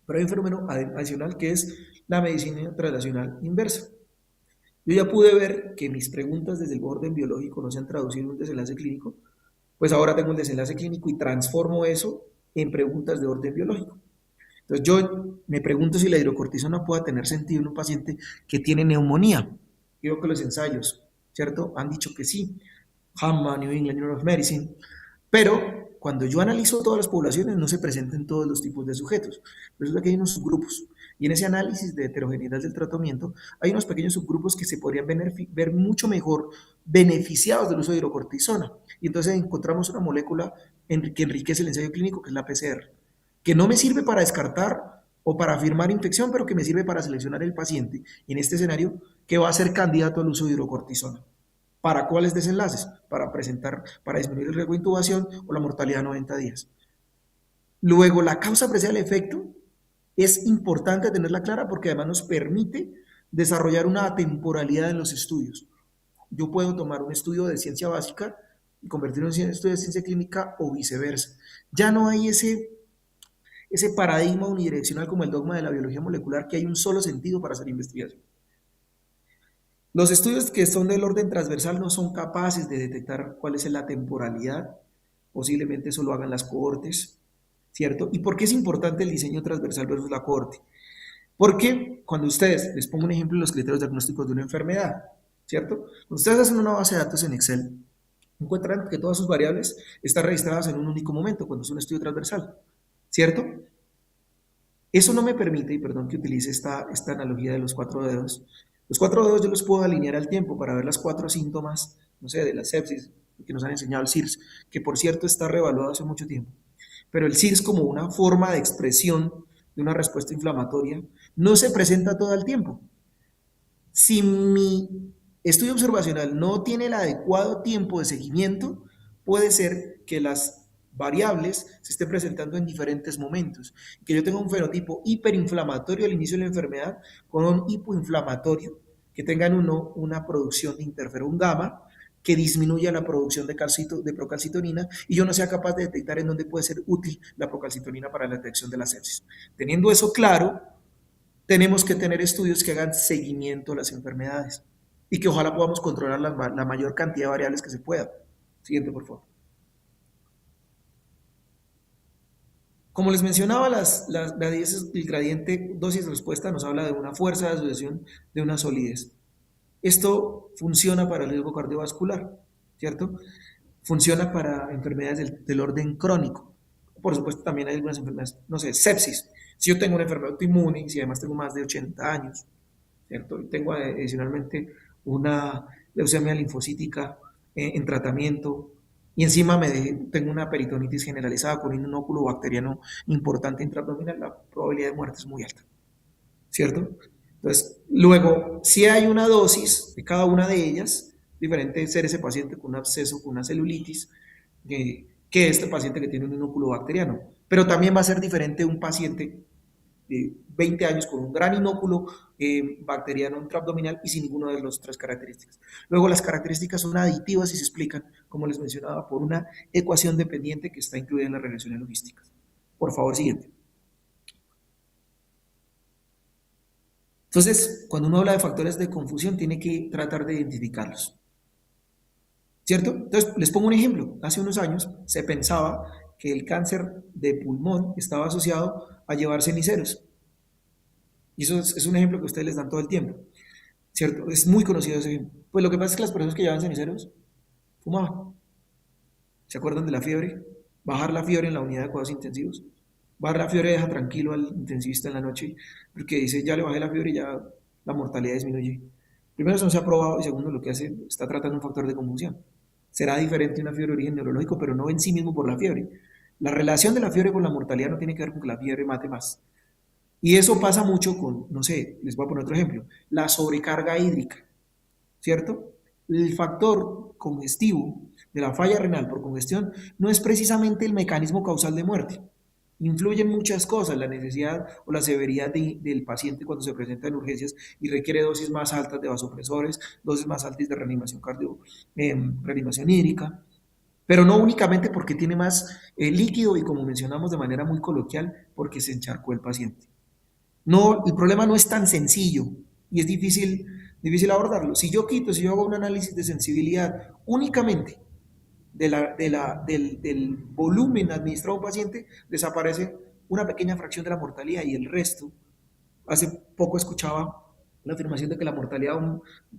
Pero hay un fenómeno adicional que es la medicina translacional inversa. Yo ya pude ver que mis preguntas desde el orden biológico no se han traducido en un desenlace clínico, pues ahora tengo el desenlace clínico y transformo eso en preguntas de orden biológico. Entonces yo me pregunto si la hidrocortisona pueda tener sentido en un paciente que tiene neumonía. Creo que los ensayos, ¿cierto?, han dicho que sí. JAMA, New England Journal of Medicine. Pero cuando yo analizo todas las poblaciones no se presentan todos los tipos de sujetos. Resulta que hay unos subgrupos. Y en ese análisis de heterogeneidad del tratamiento hay unos pequeños subgrupos que se podrían ver mucho mejor beneficiados del uso de hidrocortisona. Y entonces encontramos una molécula que enriquece el ensayo clínico, que es la PCR, que no me sirve para descartar o para afirmar infección, pero que me sirve para seleccionar el paciente, y en este escenario, que va a ser candidato al uso de hidrocortisona. ¿Para cuáles desenlaces? Para disminuir el riesgo de intubación o la mortalidad a 90 días. Luego, la causa apreciada del efecto es importante tenerla clara porque además nos permite desarrollar una atemporalidad en los estudios. Yo puedo tomar un estudio de ciencia básica y convertirlo en un estudio de ciencia clínica o viceversa. Ya no hay ese paradigma unidireccional como el dogma de la biología molecular, que hay un solo sentido para hacer investigación. Los estudios que son del orden transversal no son capaces de detectar cuál es la temporalidad, posiblemente eso lo hagan las cohortes, ¿cierto? ¿Y por qué es importante el diseño transversal versus la cohorte? Porque cuando ustedes, les pongo un ejemplo de los criterios diagnósticos de una enfermedad, ¿cierto? Cuando ustedes hacen una base de datos en Excel, encuentran que todas sus variables están registradas en un único momento, cuando es un estudio transversal, ¿cierto? Eso no me permite, y perdón que utilice esta analogía de los 4 dedos, los 4 dedos yo los puedo alinear al tiempo para ver las 4 síntomas, no sé, de la sepsis, que nos han enseñado el SIRS, que por cierto está reevaluado hace mucho tiempo. Pero el SIRS, como una forma de expresión de una respuesta inflamatoria, no se presenta todo el tiempo. Si mi estudio observacional no tiene el adecuado tiempo de seguimiento, puede ser que las variables se estén presentando en diferentes momentos, que yo tenga un fenotipo hiperinflamatorio al inicio de la enfermedad con un hipoinflamatorio, que tengan una producción de interferón gamma que disminuya la producción de procalcitonina, y yo no sea capaz de detectar en dónde puede ser útil la procalcitonina para la detección de la sepsis. Teniendo eso claro, tenemos que tener estudios que hagan seguimiento a las enfermedades y que ojalá podamos controlar la mayor cantidad de variables que se pueda. Siguiente, por favor. Como les mencionaba, el gradiente dosis-respuesta nos habla de una fuerza de asociación, de una solidez. Esto funciona para el riesgo cardiovascular, ¿cierto? Funciona para enfermedades del orden crónico. Por supuesto, también hay algunas enfermedades, no sé, sepsis. Si yo tengo una enfermedad autoinmune y si además tengo más de 80 años, ¿cierto? Y tengo adicionalmente una leucemia linfocítica en tratamiento, y encima tengo una peritonitis generalizada con un inóculo bacteriano importante intraabdominal, la probabilidad de muerte es muy alta, ¿cierto? Entonces, luego, si hay una dosis de cada una de ellas, diferente ser ese paciente con un absceso, con una celulitis, que este paciente que tiene un inóculo bacteriano. Pero también va a ser diferente un paciente de 20 años con un gran inóculo bacteriano intraabdominal y sin ninguna de las 3 características. Luego, las características son aditivas y se explican, como les mencionaba, por una ecuación dependiente que está incluida en las regresiones logísticas. Por favor, siguiente. Entonces, cuando uno habla de factores de confusión, tiene que tratar de identificarlos, ¿cierto? Entonces, les pongo un ejemplo. Hace unos años se pensaba que el cáncer de pulmón estaba asociado a llevar ceniceros. Y eso es un ejemplo que ustedes les dan todo el tiempo, ¿cierto? Es muy conocido ese ejemplo. Pues lo que pasa es que las personas que llevaban ceniceros fumaban. ¿Se acuerdan de la fiebre? Bajar la fiebre en la unidad de cuidados intensivos. Bajar la fiebre deja tranquilo al intensivista en la noche, porque dice, ya le bajé la fiebre y ya la mortalidad disminuye. Primero, eso no se ha probado, y segundo, lo que hace, está tratando un factor de confusión. Será diferente una fiebre de origen neurológico, pero no en sí mismo por la fiebre. La relación de la fiebre con la mortalidad no tiene que ver con que la fiebre mate más. Y eso pasa mucho con, no sé, les voy a poner otro ejemplo, la sobrecarga hídrica. ¿Cierto? El factor congestivo de la falla renal por congestión no es precisamente el mecanismo causal de muerte. Influyen muchas cosas, la necesidad o la severidad del paciente cuando se presenta en urgencias y requiere dosis más altas de vasopresores, dosis más altas de reanimación reanimación hídrica, pero no únicamente porque tiene más líquido y como mencionamos de manera muy coloquial, porque se encharcó el paciente. No, el problema no es tan sencillo y es difícil abordarlo. Si yo hago un análisis de sensibilidad únicamente del volumen administrado a un paciente, desaparece una pequeña fracción de la mortalidad y el resto. Hace poco escuchaba la afirmación de que la mortalidad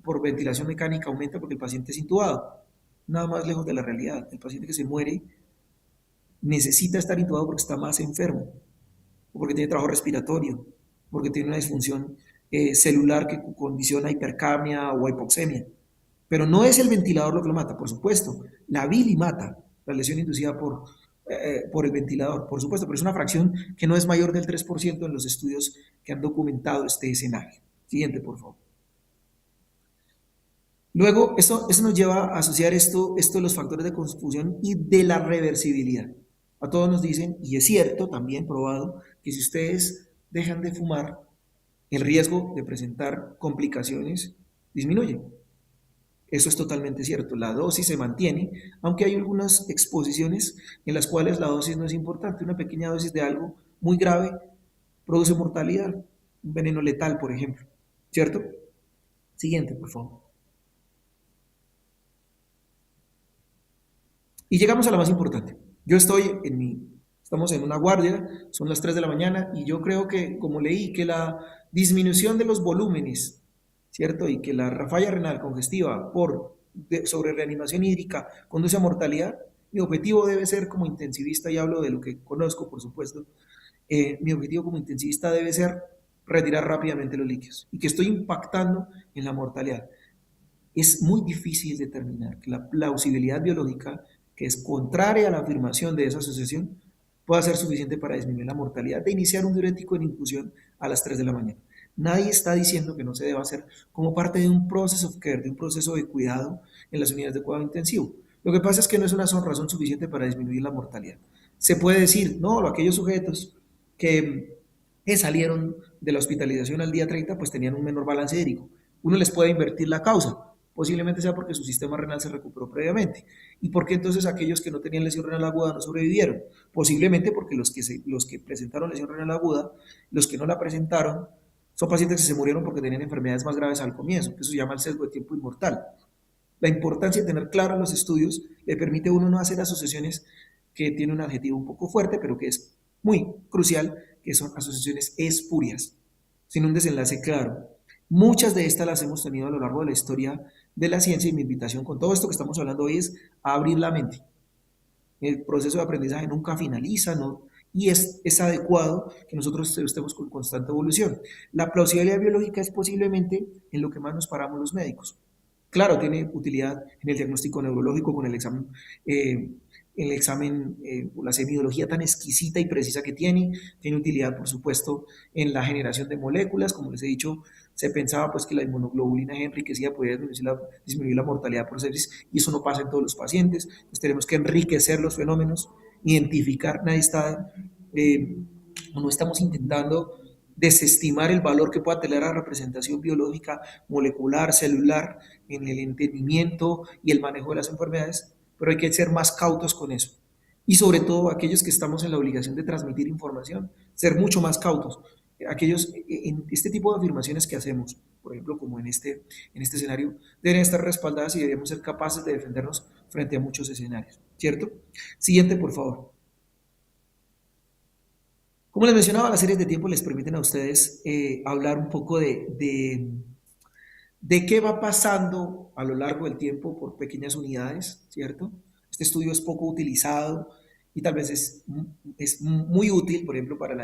por ventilación mecánica aumenta porque el paciente es intubado. Nada más lejos de la realidad. El paciente que se muere necesita estar intubado porque está más enfermo, o porque tiene trabajo respiratorio, porque tiene una disfunción celular que condiciona hipercapnia o hipoxemia. Pero no es el ventilador lo que lo mata, por supuesto. La bili mata, la lesión inducida por el ventilador, por supuesto, pero es una fracción que no es mayor del 3% en los estudios que han documentado este escenario. Siguiente, por favor. Luego, eso nos lleva a asociar esto de los factores de confusión y de la reversibilidad. A todos nos dicen, y es cierto, también probado, que si ustedes dejan de fumar, el riesgo de presentar complicaciones disminuye. Eso es totalmente cierto. La dosis se mantiene, aunque hay algunas exposiciones en las cuales la dosis no es importante. Una pequeña dosis de algo muy grave produce mortalidad. Un veneno letal, por ejemplo. ¿Cierto? Siguiente, por favor. Y llegamos a la más importante. Estamos en una guardia, son las 3 de la mañana y yo creo que, como leí, que la disminución de los volúmenes, ¿cierto? Y que la falla renal congestiva sobre reanimación hídrica conduce a mortalidad, mi objetivo debe ser como intensivista, y hablo de lo que conozco, por supuesto, mi objetivo como intensivista debe ser retirar rápidamente los líquidos y que estoy impactando en la mortalidad. Es muy difícil determinar que la plausibilidad biológica, que es contraria a la afirmación de esa asociación, pueda ser suficiente para disminuir la mortalidad de iniciar un diurético en infusión a las 3 de la mañana. Nadie está diciendo que no se deba hacer como parte de un process of care, de un proceso de cuidado en las unidades de cuidado intensivo. Lo que pasa es que no es una razón suficiente para disminuir la mortalidad. Se puede decir, no, aquellos sujetos que salieron de la hospitalización al día 30, pues tenían un menor balance hídrico. Uno les puede invertir la causa. Posiblemente sea porque su sistema renal se recuperó previamente. ¿Y por qué entonces aquellos que no tenían lesión renal aguda no sobrevivieron? Posiblemente porque los que presentaron lesión renal aguda, los que no la presentaron, son pacientes que se murieron porque tenían enfermedades más graves al comienzo, que eso se llama el sesgo de tiempo inmortal. La importancia de tener claro los estudios le permite a uno no hacer asociaciones que tienen un adjetivo un poco fuerte, pero que es muy crucial, que son asociaciones espurias, sin un desenlace claro. Muchas de estas las hemos tenido a lo largo de la historia de la ciencia y mi invitación con todo esto que estamos hablando hoy es a abrir la mente. El proceso de aprendizaje nunca finaliza, ¿no? Y es adecuado que nosotros estemos con constante evolución. La plausibilidad biológica es posiblemente en lo que más nos paramos los médicos. Claro, tiene utilidad en el diagnóstico neurológico con el examen, la semiología tan exquisita y precisa que tiene utilidad, por supuesto, en la generación de moléculas, como les he dicho, se pensaba pues que la inmunoglobulina G enriquecida podía disminuir la mortalidad por sepsis y eso no pasa en todos los pacientes, entonces tenemos que enriquecer los fenómenos, identificar, nadie está, no estamos intentando desestimar el valor que pueda tener la representación biológica, molecular, celular, en el entendimiento y el manejo de las enfermedades, pero hay que ser más cautos con eso. Y sobre todo aquellos que estamos en la obligación de transmitir información, ser mucho más cautos. Aquellos, en este tipo de afirmaciones que hacemos, por ejemplo, como en este escenario, deben estar respaldadas y debemos ser capaces de defendernos frente a muchos escenarios, ¿cierto? Siguiente, por favor. Como les mencionaba, las series de tiempo les permiten a ustedes hablar un poco de qué va pasando a lo largo del tiempo por pequeñas unidades, ¿cierto? Este estudio es poco utilizado y tal vez es muy útil, por ejemplo, para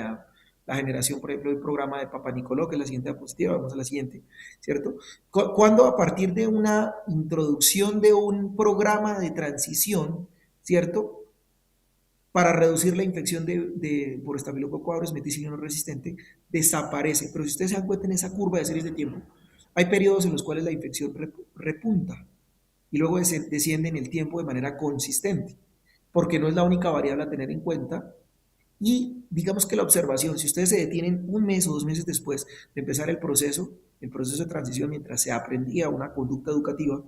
la generación, por ejemplo, del programa de Papa Nicoló, que es la siguiente diapositiva, vamos a la siguiente, ¿cierto? Cuando a partir de una introducción de un programa de transición, ¿cierto? Para reducir la infección por estafilococo aureus meticilino resistente, desaparece. Pero si ustedes se dan cuenta en esa curva de series de tiempo, hay periodos en los cuales la infección repunta y luego desciende en el tiempo de manera consistente, porque no es la única variable a tener en cuenta. Y digamos que la observación, si ustedes se detienen un mes o 2 meses después de empezar el proceso de transición mientras se aprendía una conducta educativa,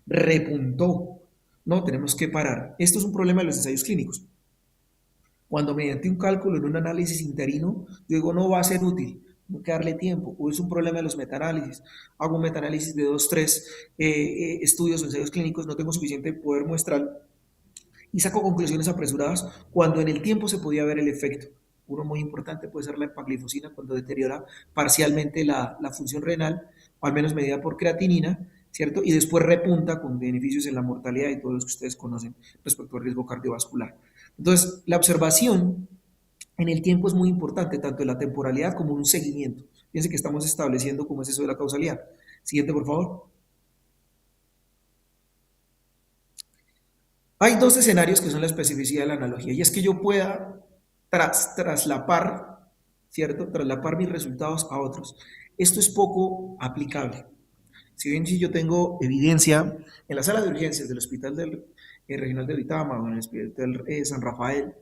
repuntó. No, tenemos que parar. Esto es un problema de los ensayos clínicos. Cuando mediante un cálculo en un análisis interino, yo digo, no va a ser útil, tengo que darle tiempo, o es un problema de los metaanálisis, hago un metaanálisis de 2, 3 estudios o ensayos clínicos, no tengo suficiente poder muestral, y saco conclusiones apresuradas cuando en el tiempo se podía ver el efecto. Uno muy importante puede ser la empaglifosina cuando deteriora parcialmente la función renal, o al menos medida por creatinina, ¿cierto? Y después repunta con beneficios en la mortalidad y todos los que ustedes conocen respecto al riesgo cardiovascular. Entonces, la observación en el tiempo es muy importante, tanto en la temporalidad como en un seguimiento. Fíjense que estamos estableciendo cómo es eso de la causalidad. Siguiente, por favor. Hay dos escenarios que son la especificidad de la analogía, y es que yo pueda traslapar, ¿cierto? Traslapar mis resultados a otros. Esto es poco aplicable. Si bien si yo tengo evidencia en la sala de urgencias del Hospital Regional de Vitama o en el Hospital San Rafael,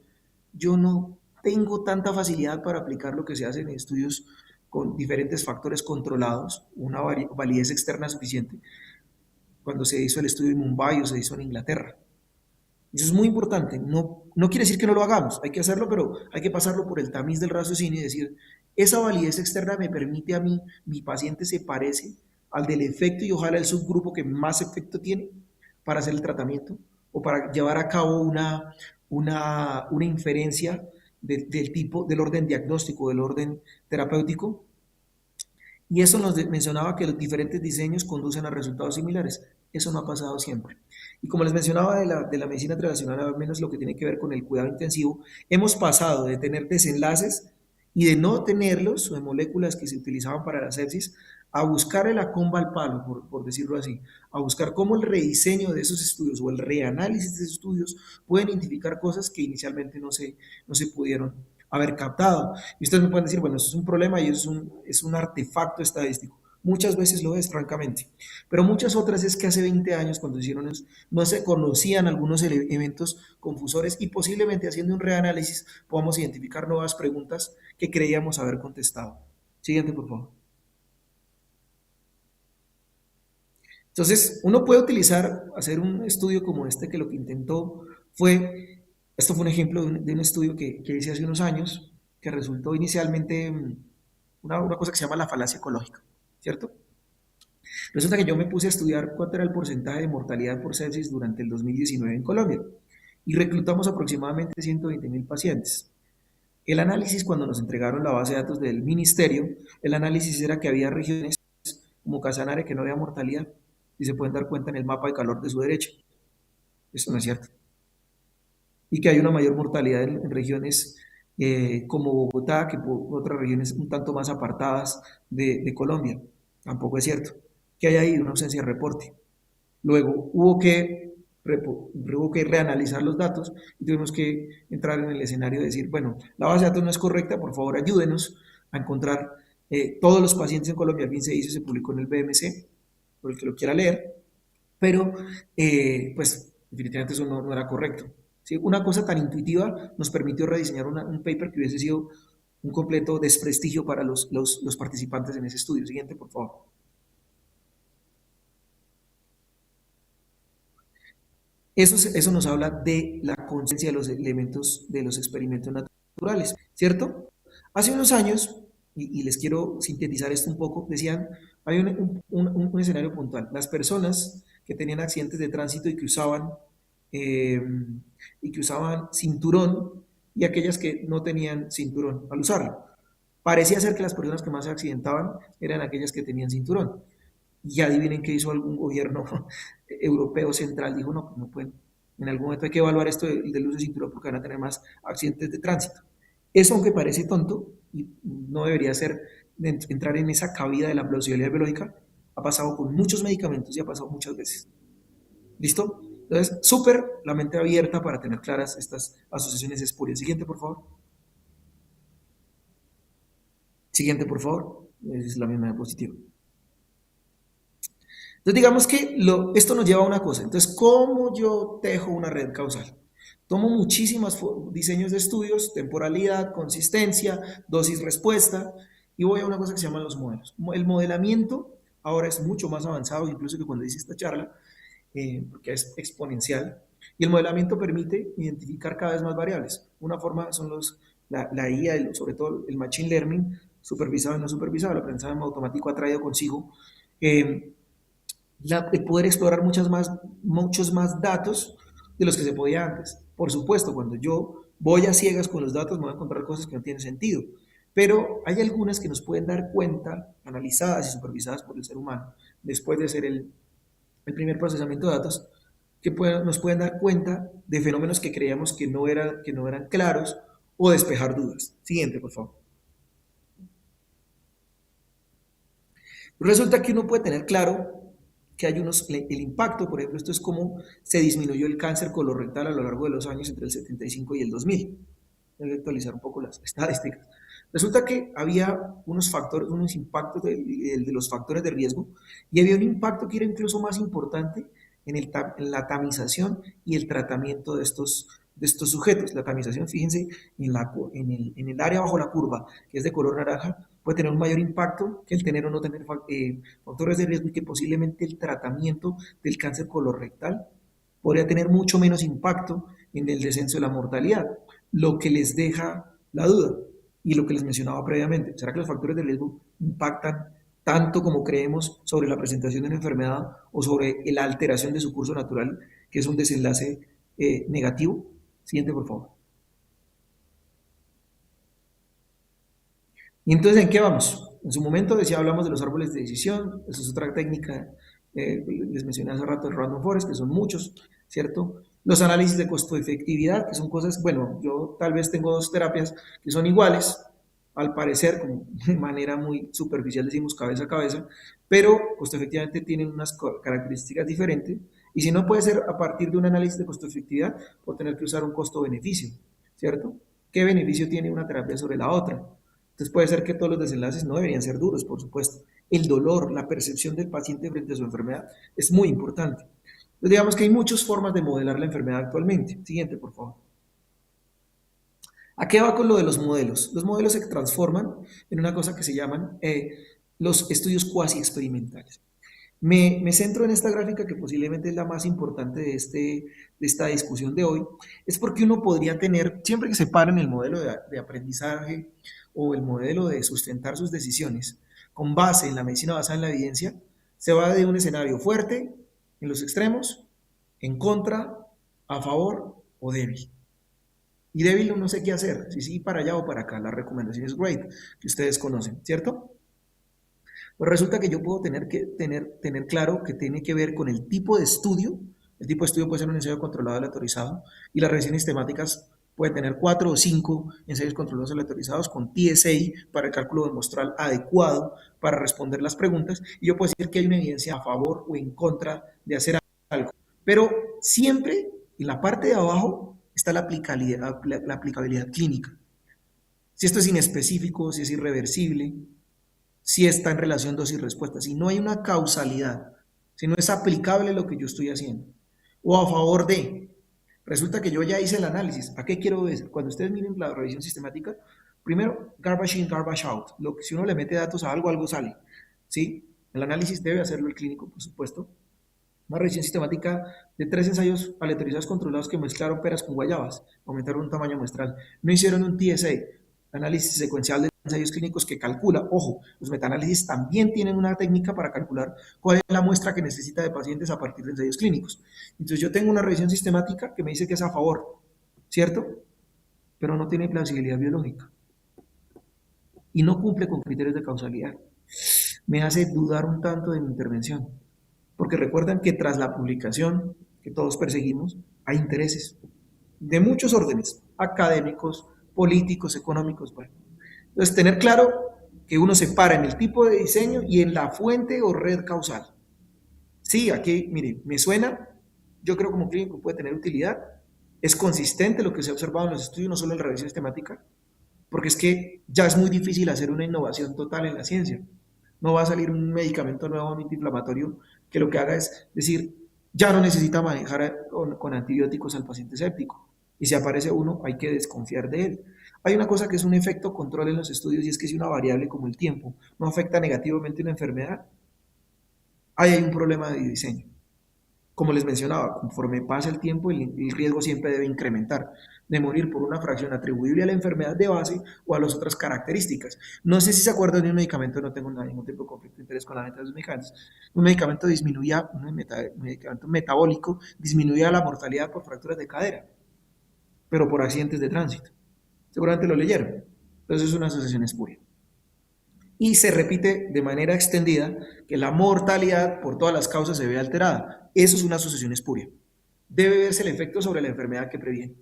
yo no tengo tanta facilidad para aplicar lo que se hace en estudios con diferentes factores controlados, una validez externa suficiente, cuando se hizo el estudio en Mumbai o se hizo en Inglaterra. Eso es muy importante. No, no quiere decir que no lo hagamos, hay que hacerlo, pero hay que pasarlo por el tamiz del raciocinio y decir, esa validez externa me permite a mí, mi paciente se parece al del efecto y ojalá el subgrupo que más efecto tiene para hacer el tratamiento o para llevar a cabo una inferencia del tipo, del orden diagnóstico, del orden terapéutico. Y eso nos mencionaba que los diferentes diseños conducen a resultados similares. Eso no ha pasado siempre. Y como les mencionaba de la medicina tradicional, al menos lo que tiene que ver con el cuidado intensivo, hemos pasado de tener desenlaces y de no tenerlos, o de moléculas que se utilizaban para la sepsis, a buscar la comba al palo, por decirlo así, a buscar cómo el rediseño de esos estudios o el reanálisis de esos estudios pueden identificar cosas que inicialmente no se pudieron haber captado. Y ustedes me pueden decir, bueno, eso es un problema y eso es un artefacto estadístico. Muchas veces lo es, francamente. Pero muchas otras es que hace 20 años, cuando hicieron eso, no se conocían algunos eventos confusores y posiblemente haciendo un reanálisis podamos identificar nuevas preguntas que creíamos haber contestado. Siguiente, por favor. Entonces, uno puede hacer un estudio como este, que lo que intentó esto fue un ejemplo de un estudio que hice hace unos años, que resultó inicialmente una cosa que se llama la falacia ecológica, ¿cierto? Resulta que yo me puse a estudiar cuánto era el porcentaje de mortalidad por sepsis durante el 2019 en Colombia y reclutamos aproximadamente 120.000 pacientes. El análisis, cuando nos entregaron la base de datos del ministerio, el análisis era que había regiones como Casanare que no había mortalidad y se pueden dar cuenta en el mapa de calor de su derecha. Eso no es cierto. Y que hay una mayor mortalidad en regiones como Bogotá que por otras regiones un tanto más apartadas de Colombia. Tampoco es cierto. Que hay ahí una ausencia de reporte. Luego hubo que reanalizar los datos y tuvimos que entrar en el escenario de decir, bueno, la base de datos no es correcta, por favor ayúdenos a encontrar todos los pacientes en Colombia. Al fin se hizo, se publicó en el BMC, por el que lo quiera leer, pero pues definitivamente eso no era correcto. ¿Sí? Una cosa tan intuitiva nos permitió rediseñar un paper que hubiese sido un completo desprestigio para los participantes en ese estudio. Siguiente, por favor. Eso nos habla de la conciencia de los elementos de los experimentos naturales, ¿cierto? Hace unos años, y les quiero sintetizar esto un poco, decían, hay un escenario puntual. Las personas que tenían accidentes de tránsito eh, y que usaban cinturón y aquellas que no tenían cinturón al usarlo. Parecía ser que las personas que más se accidentaban eran aquellas que tenían cinturón. Y adivinen qué hizo algún gobierno europeo central. Dijo, no, pues no pueden. En algún momento hay que evaluar esto del uso de cinturón porque van a tener más accidentes de tránsito. Eso, aunque parece tonto y no debería ser entrar en esa cabida de la plausibilidad biológica, ha pasado con muchos medicamentos y ha pasado muchas veces. ¿Listo? Entonces, súper la mente abierta para tener claras estas asociaciones espurias. Siguiente, por favor. Siguiente, por favor. Es la misma diapositiva. Entonces, digamos que esto nos lleva a una cosa. Entonces, ¿cómo yo tejo una red causal? Tomo muchísimos diseños de estudios, temporalidad, consistencia, dosis-respuesta, y voy a una cosa que se llaman los modelos. El modelamiento ahora es mucho más avanzado, incluso que cuando hice esta charla, porque es exponencial, y el modelamiento permite identificar cada vez más variables. Una forma son la IA, sobre todo el Machine Learning, supervisado y no supervisado. El aprendizaje automático ha traído consigo eh, el poder explorar muchos más datos de los que se podía antes. Por supuesto, cuando yo voy a ciegas con los datos me voy a encontrar cosas que no tienen sentido, pero hay algunas que nos pueden dar cuenta, analizadas y supervisadas por el ser humano, después de hacer el primer procesamiento de datos, que nos pueden dar cuenta de fenómenos que creíamos que no eran claros o despejar dudas. Siguiente, por favor. Resulta que uno puede tener claro que hay el impacto, por ejemplo, esto es cómo se disminuyó el cáncer colorectal a lo largo de los años entre el 75 y el 2000. Voy a actualizar un poco las estadísticas. Resulta que había unos factores, unos impactos de los factores de riesgo y había un impacto que era incluso más importante en la tamización y el tratamiento de estos sujetos. La tamización, fíjense, en el área bajo la curva, que es de color naranja, puede tener un mayor impacto que el tener o no tener factores de riesgo y que posiblemente el tratamiento del cáncer colorectal podría tener mucho menos impacto en el descenso de la mortalidad, lo que les deja la duda y lo que les mencionaba previamente. ¿Será que los factores de riesgo impactan tanto como creemos sobre la presentación de una enfermedad o sobre la alteración de su curso natural, que es un desenlace negativo? Siguiente, por favor. Y entonces, ¿en qué vamos? En su momento decía, hablamos de los árboles de decisión, esa es otra técnica, les mencioné hace rato el Random Forest, que son muchos, ¿cierto? Los análisis de costo-efectividad, que son cosas, bueno, yo tal vez tengo dos terapias que son iguales, al parecer, como de manera muy superficial decimos cabeza a cabeza, pero costo-efectivamente tienen unas características diferentes, y si no puede ser a partir de un análisis de costo-efectividad, por tener que usar un costo-beneficio, ¿cierto? ¿Qué beneficio tiene una terapia sobre la otra? Entonces puede ser que todos los desenlaces no deberían ser duros, por supuesto. El dolor, la percepción del paciente frente a su enfermedad es muy importante. Entonces digamos que hay muchas formas de modelar la enfermedad actualmente. Siguiente, por favor. ¿A qué va con lo de los modelos? Los modelos se transforman en una cosa que se llaman los estudios cuasi experimentales. Me centro en esta gráfica que posiblemente es la más importante de esta discusión de hoy, es porque uno podría tener, siempre que se para en el modelo de aprendizaje o el modelo de sustentar sus decisiones con base en la medicina basada en la evidencia, se va de un escenario fuerte en los extremos, en contra, a favor o débil. Y débil no sé qué hacer, si sí para allá o para acá, la recomendación es great, que ustedes conocen, ¿cierto? Pues resulta que yo puedo tener claro que tiene que ver con el tipo de estudio. El tipo de estudio puede ser un ensayo controlado aleatorizado y las revisiones sistemáticas pueden tener 4 o 5 ensayos controlados aleatorizados con TSA para el cálculo de muestral adecuado para responder las preguntas. Y yo puedo decir que hay una evidencia a favor o en contra de hacer algo. Pero siempre en la parte de abajo está la aplicabilidad clínica. Si esto es inespecífico, si es irreversible, si está en relación dosis y respuesta, si no hay una causalidad, si no es aplicable lo que yo estoy haciendo, o a favor de, resulta que yo ya hice el análisis. ¿A qué quiero decir? Cuando ustedes miren la revisión sistemática, primero, garbage in, garbage out. Lo que si uno le mete datos a algo, algo sale. ¿Sí? El análisis debe hacerlo el clínico, por supuesto. Una revisión sistemática de 3 ensayos aleatorizados controlados que mezclaron peras con guayabas, aumentaron un tamaño muestral. No hicieron un TSA, análisis secuencial de ensayos clínicos que calcula, ojo, los metaanálisis también tienen una técnica para calcular cuál es la muestra que necesita de pacientes a partir de ensayos clínicos. Entonces yo tengo una revisión sistemática que me dice que es a favor, ¿cierto? pero no tiene plausibilidad biológica y no cumple con criterios de causalidad. Me hace dudar un tanto de mi intervención, porque recuerdan que tras la publicación que todos perseguimos, hay intereses de muchos órdenes, académicos, políticos, económicos. Bueno, entonces tener claro que uno se para en el tipo de diseño y en la fuente o red causal. Sí, aquí, mire, me suena, yo creo como clínico puede tener utilidad, es consistente lo que se ha observado en los estudios, no solo en la revisión sistemática, porque es que ya es muy difícil hacer una innovación total en la ciencia. No va a salir un medicamento nuevo antiinflamatorio que lo que haga es decir, ya no necesita manejar con antibióticos al paciente séptico. Y si aparece uno, hay que desconfiar de él. Hay una cosa que es un efecto control en los estudios y es que si una variable como el tiempo no afecta negativamente una enfermedad, ahí hay un problema de diseño. Como les mencionaba, conforme pasa el tiempo, el riesgo siempre debe incrementar de morir por una fracción atribuible a la enfermedad de base o a las otras características. No sé si se acuerdan de un medicamento, no tengo ningún tipo de conflicto de interés con la venta de los medicamentos. Un medicamento disminuía, un medicamento metabólico disminuía la mortalidad por fracturas de cadera, pero por accidentes de tránsito. Seguramente lo leyeron. Entonces es una asociación espuria. Y se repite de manera extendida que la mortalidad por todas las causas se ve alterada. Eso es una asociación espuria. Debe verse el efecto sobre la enfermedad que previene.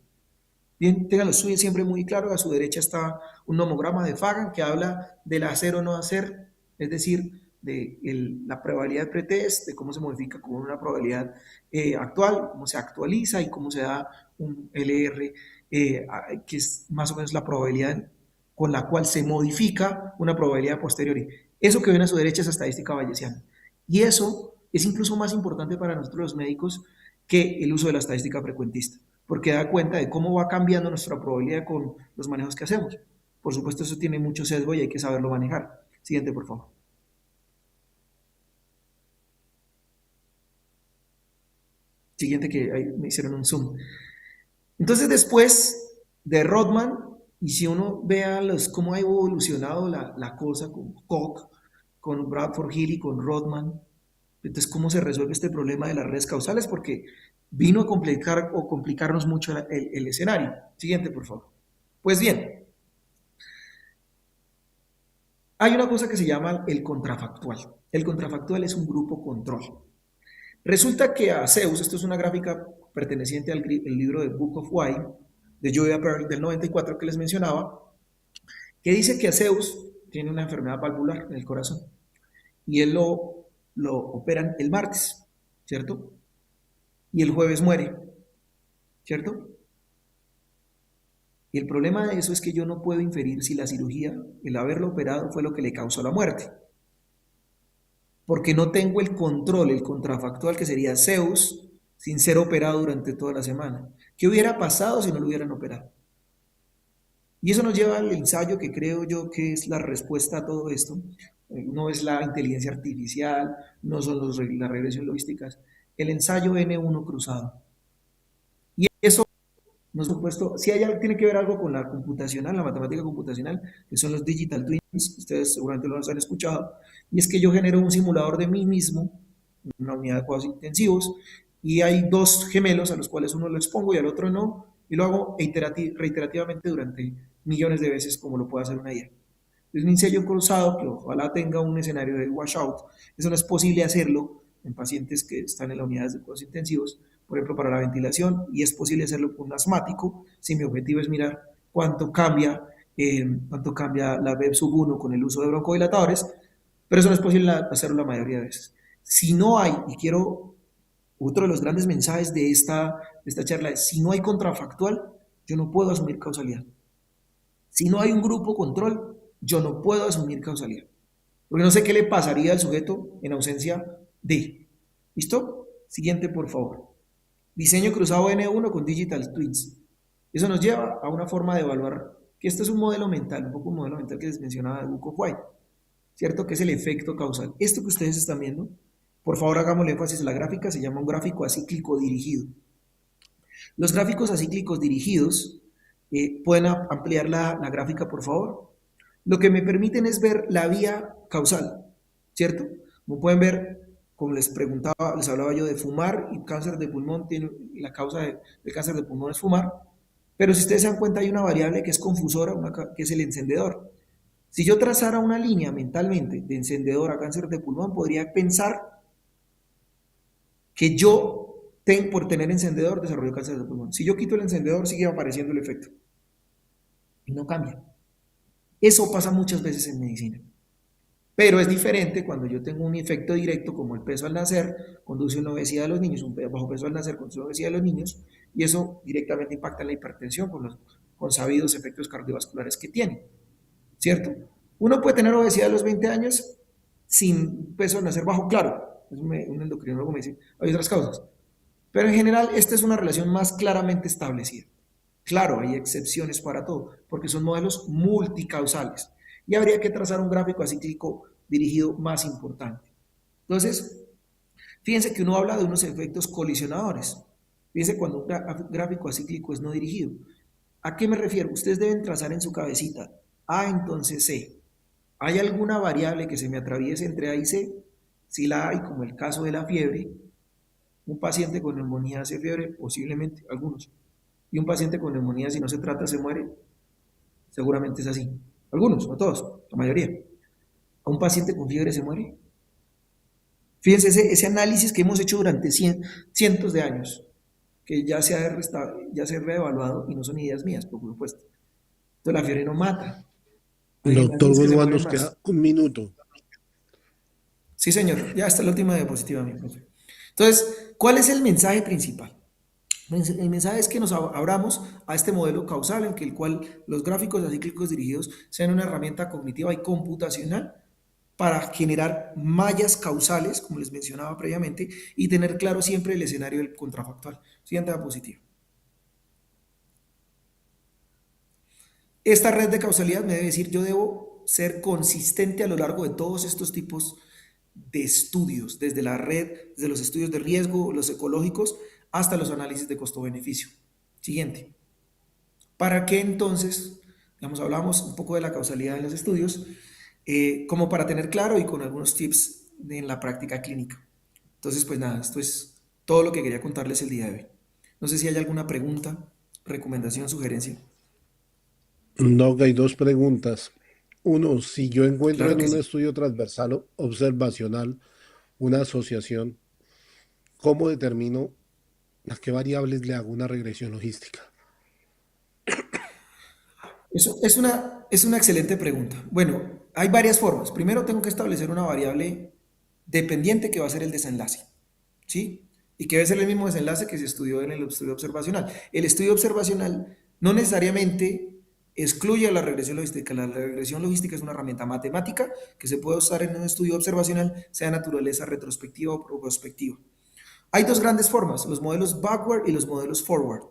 Bien, ténganlo siempre muy claro. A su derecha está un nomograma de Fagan que habla del hacer o no hacer, es decir, de la probabilidad de pretest, de cómo se modifica con una probabilidad actual, cómo se actualiza y cómo se da un LR, que es más o menos la probabilidad con la cual se modifica una probabilidad posteriori. Eso que ven a su derecha es estadística bayesiana. Y eso es incluso más importante para nosotros los médicos que el uso de la estadística frecuentista, porque da cuenta de cómo va cambiando nuestra probabilidad con los manejos que hacemos. Por supuesto, eso tiene mucho sesgo y hay que saberlo manejar. Siguiente, por favor. Siguiente, que ahí me hicieron un zoom. Entonces, después de Rodman, y si uno vea cómo ha evolucionado la cosa con Koch, con Bradford Hill y con Rodman, entonces, ¿cómo se resuelve este problema de las redes causales? Porque vino a complicar o complicarnos mucho el escenario. Siguiente, por favor. Pues bien, hay una cosa que se llama el contrafactual. El contrafactual es un grupo control. Resulta que a Zeus, esto es una gráfica perteneciente al libro de Book of Why, de Julia Pearl del 94 que les mencionaba, que dice que a Zeus tiene una enfermedad valvular en el corazón y él lo operan el martes, ¿cierto? Y el jueves muere, ¿cierto? Y el problema de eso es que yo no puedo inferir si la cirugía, el haberlo operado, fue lo que le causó la muerte. Porque no tengo el control, el contrafactual que sería Zeus, sin ser operado durante toda la semana. ¿Qué hubiera pasado si no lo hubieran operado? Y eso nos lleva al ensayo que creo yo que es la respuesta a todo esto. No es la inteligencia artificial, no son las regresiones logísticas. El ensayo N1 cruzado. Y eso, por supuesto, si hay algo, tiene que ver algo con la computacional, la matemática computacional, que son los digital twins, ustedes seguramente lo han escuchado, y es que yo genero un simulador de mí mismo, una unidad de cuidados intensivos, y hay dos gemelos a los cuales uno lo expongo y al otro no, y lo hago reiterativamente durante millones de veces como lo puede hacer una IA. Es un ensayo cruzado que ojalá tenga un escenario de washout. Eso no es posible hacerlo en pacientes que están en las unidades de cuidados intensivos, por ejemplo, para la ventilación, y es posible hacerlo con un asmático, si mi objetivo es mirar cuánto cambia la BEP sub 1 con el uso de broncodilatadores, pero eso no es posible hacerlo la mayoría de veces. Si no hay, y quiero, otro de los grandes mensajes de esta charla es, si no hay contrafactual, yo no puedo asumir causalidad. Si no hay un grupo control, yo no puedo asumir causalidad. Porque no sé qué le pasaría al sujeto en ausencia de. ¿Listo? Siguiente, por favor. Diseño cruzado N1 con Digital Twins. Eso nos lleva a una forma de evaluar, que este es un modelo mental, un poco un modelo mental que les mencionaba de Book of White, ¿cierto? Que es el efecto causal. Esto que ustedes están viendo, por favor hagámosle énfasis a la gráfica, se llama un gráfico acíclico dirigido. Los gráficos acíclicos dirigidos, pueden ampliar la gráfica, por favor. Lo que me permiten es ver la vía causal, ¿cierto? Como pueden ver, como les preguntaba, les hablaba yo de fumar y cáncer de pulmón, la causa del cáncer de pulmón es fumar. Pero si ustedes se dan cuenta, hay una variable que es confusora, que es el encendedor. Si yo trazara una línea mentalmente de encendedor a cáncer de pulmón, podría pensar que yo, por tener encendedor, desarrollo cáncer de pulmón. Si yo quito el encendedor, sigue apareciendo el efecto y no cambia. Eso pasa muchas veces en medicina. Pero es diferente cuando yo tengo un efecto directo como el peso al nacer, conduce a una obesidad de los niños, un bajo peso al nacer conduce a una obesidad de los niños, y eso directamente impacta en la hipertensión con los sabidos efectos cardiovasculares que tiene, ¿cierto? Uno puede tener obesidad a los 20 años sin peso al nacer bajo, claro, un endocrinólogo me dice, hay otras causas, pero en general esta es una relación más claramente establecida. Claro, hay excepciones para todo, porque son modelos multicausales. Y habría que trazar un gráfico acíclico dirigido más importante. Entonces, fíjense que uno habla de unos efectos colisionadores. Fíjense cuando un gráfico acíclico es no dirigido. ¿A qué me refiero? Ustedes deben trazar en su cabecita A, entonces C. ¿Hay alguna variable que se me atraviese entre A y C? Si la hay, como el caso de la fiebre, un paciente con neumonía hace fiebre, posiblemente, algunos. Y un paciente con neumonía, si no se trata, se muere, seguramente es así. Algunos, no todos, la mayoría. ¿A un paciente con fiebre se muere? Fíjense ese análisis que hemos hecho durante cientos de años, que ya se ha reevaluado y no son ideas mías, por supuesto. Entonces la fiebre no mata. Hay Doctor generaciones que se Wilman, mueren nos queda más. un minuto. Sí, señor, ya está la última diapositiva, mi profe. Entonces, ¿cuál es el mensaje principal? El mensaje es que nos abramos a este modelo causal en que el cual los gráficos acíclicos dirigidos sean una herramienta cognitiva y computacional para generar mallas causales, como les mencionaba previamente, y tener claro siempre el escenario del contrafactual. Siguiente diapositiva. Esta red de causalidad me debe decir, yo debo ser consistente a lo largo de todos estos tipos de estudios, desde la red, desde los estudios de riesgo, los ecológicos, hasta los análisis de costo-beneficio. Siguiente. ¿Para qué entonces? Digamos, hablamos un poco de la causalidad en los estudios, como para tener claro y con algunos tips en la práctica clínica. Entonces, pues nada, esto es todo lo que quería contarles el día de hoy. No sé si hay alguna pregunta, recomendación, sugerencia. Doc, hay dos preguntas. Uno, si yo encuentro Claro en que un sí. estudio transversal observacional una asociación, ¿cómo determino a qué variables le hago una regresión logística? Eso es una excelente pregunta. Bueno, hay varias formas. Primero tengo que establecer una variable dependiente que va a ser el desenlace, ¿sí? Y que debe ser el mismo desenlace que se estudió en el estudio observacional. El estudio observacional no necesariamente excluye a la regresión logística. La regresión logística es una herramienta matemática que se puede usar en un estudio observacional, sea de naturaleza retrospectiva o prospectiva. Hay dos grandes formas, los modelos backward y los modelos forward.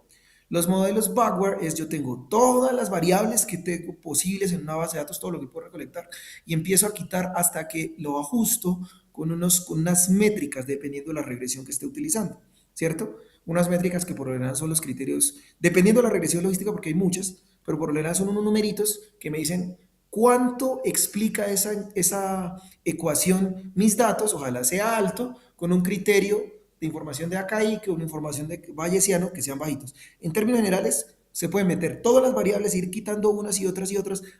Los modelos backward es yo tengo todas las variables que tengo posibles en una base de datos, todo lo que puedo recolectar, y empiezo a quitar hasta que lo ajusto con unas métricas dependiendo de la regresión que esté utilizando, ¿cierto? Unas métricas que por lo general son los criterios, dependiendo de la regresión logística, porque hay muchas, pero por lo general son unos numeritos que me dicen cuánto explica esa ecuación mis datos, ojalá sea alto, con un criterio de información de AKI que una información de bayesiano que sean bajitos. En términos generales, se pueden meter todas las variables, ir quitando unas y otras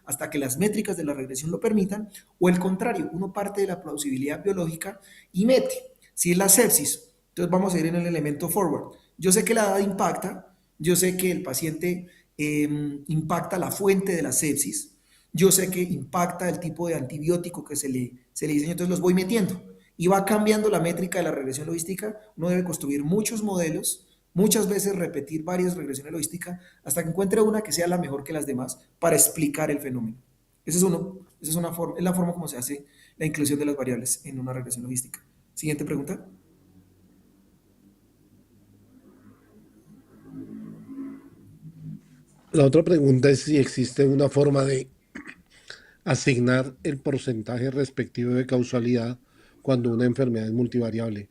hasta que las métricas de la regresión lo permitan, o el contrario, uno parte de la plausibilidad biológica y mete. Si es la sepsis, entonces vamos a ir en el elemento forward. Yo sé que la edad impacta, yo sé que el paciente impacta la fuente de la sepsis, yo sé que impacta el tipo de antibiótico que se le diseña, entonces los voy metiendo y va cambiando la métrica de la regresión logística. Uno debe construir muchos modelos, muchas veces repetir varias regresiones logísticas hasta que encuentre una que sea la mejor que las demás para explicar el fenómeno. Esa es una forma, es la forma como se hace la inclusión de las variables en una regresión logística. Siguiente pregunta. La otra pregunta es si existe una forma de asignar el porcentaje respectivo de causalidad cuando una enfermedad es multivariable,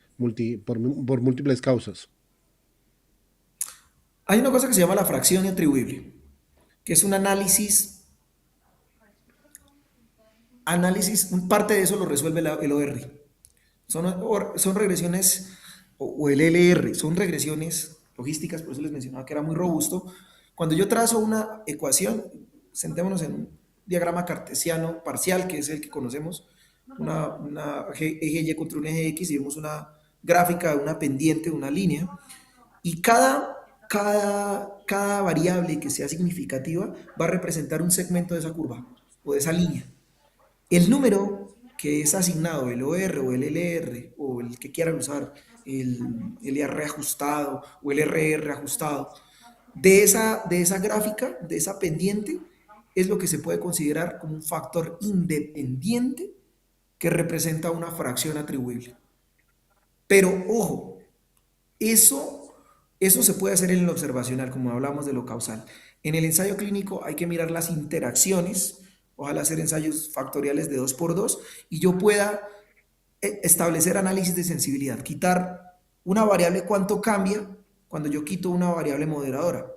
por múltiples causas. Hay una cosa que se llama la fracción atribuible, que es un análisis, parte de eso lo resuelve el OR. Son regresiones, o el LR, son regresiones logísticas, por eso les mencionaba que era muy robusto, Cuando yo trazo una ecuación, sentémonos en un diagrama cartesiano parcial, que es el que conocemos, eje Y contra un eje X, y vemos una gráfica de una pendiente, una línea, y cada variable que sea significativa va a representar un segmento de esa curva o de esa línea. El número que es asignado, el OR o el LR, o el que quieran usar, el LR ajustado o el RR ajustado, de esa gráfica, de esa pendiente, es lo que se puede considerar como un factor independiente que representa una fracción atribuible. Pero ojo, eso, eso se puede hacer en el observacional, como hablamos de lo causal. En el ensayo clínico hay que mirar las interacciones, ojalá hacer ensayos factoriales de 2 por 2 y yo pueda establecer análisis de sensibilidad, quitar una variable, cuánto cambia cuando yo quito una variable moderadora.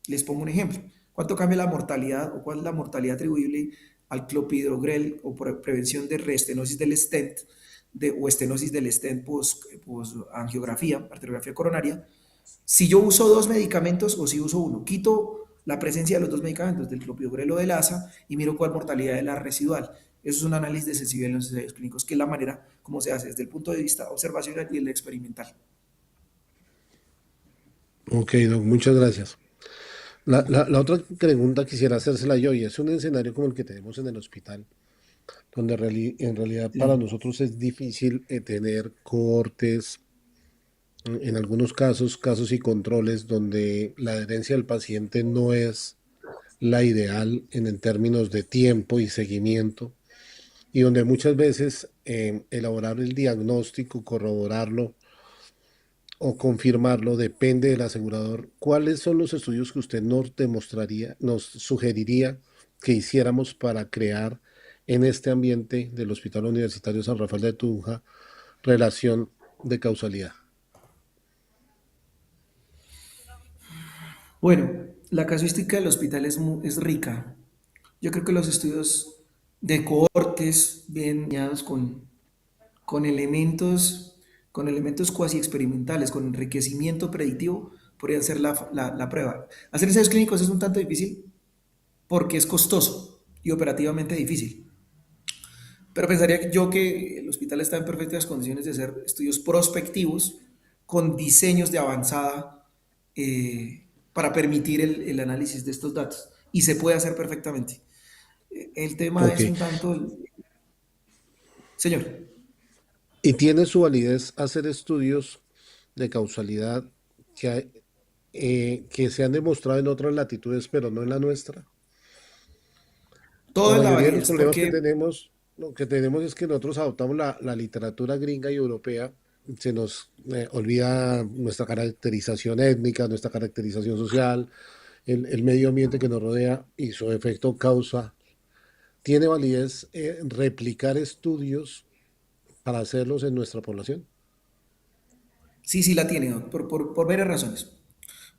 Les pongo un ejemplo. ¿Cuánto cambia la mortalidad o cuál es la mortalidad atribuible al clopidogrel o por prevención de reestenosis del stent o estenosis del stent post-angiografía, arteriografía coronaria? Si yo uso dos medicamentos o si uso uno, quito la presencia de los dos medicamentos, del clopidogrel o del ASA, y miro cuál mortalidad es la residual. Eso es un análisis de sensibilidad en los ensayos clínicos, que es la manera como se hace desde el punto de vista observacional y el experimental. Ok, Doc, muchas gracias. La otra pregunta quisiera hacérsela yo, y es un escenario como el que tenemos en el hospital, donde en realidad para Sí. nosotros es difícil tener cohortes, en algunos casos, casos y controles donde la adherencia del paciente no es la ideal en términos de tiempo y seguimiento, y donde muchas veces elaborar el diagnóstico, corroborarlo o confirmarlo depende del asegurador. ¿Cuáles son los estudios que usted nos demostraría, nos sugeriría que hiciéramos para crear en este ambiente del Hospital Universitario San Rafael de Tunja relación de causalidad? Bueno, la casuística del hospital es rica. Yo creo que los estudios de cohortes bien diseñados con elementos, con elementos cuasi experimentales, con enriquecimiento predictivo, podrían ser la prueba. Hacer ensayos clínicos es un tanto difícil porque es costoso y operativamente difícil. Pero pensaría yo que el hospital está en perfectas condiciones de hacer estudios prospectivos con diseños de avanzada para permitir el análisis de estos datos. Y se puede hacer perfectamente. El tema Ok. es un tanto, señor. ¿Y tiene su validez hacer estudios de causalidad que se han demostrado en otras latitudes, pero no en la nuestra? La Todo es la mayoría de los validez, problemas que porque tenemos, lo que tenemos es que nosotros adoptamos la literatura gringa y europea, se nos olvida nuestra caracterización étnica, nuestra caracterización social, el medio ambiente que nos rodea y su efecto causa. ¿Tiene validez replicar estudios para hacerlos en nuestra población? sí, sí la tiene, por varias razones.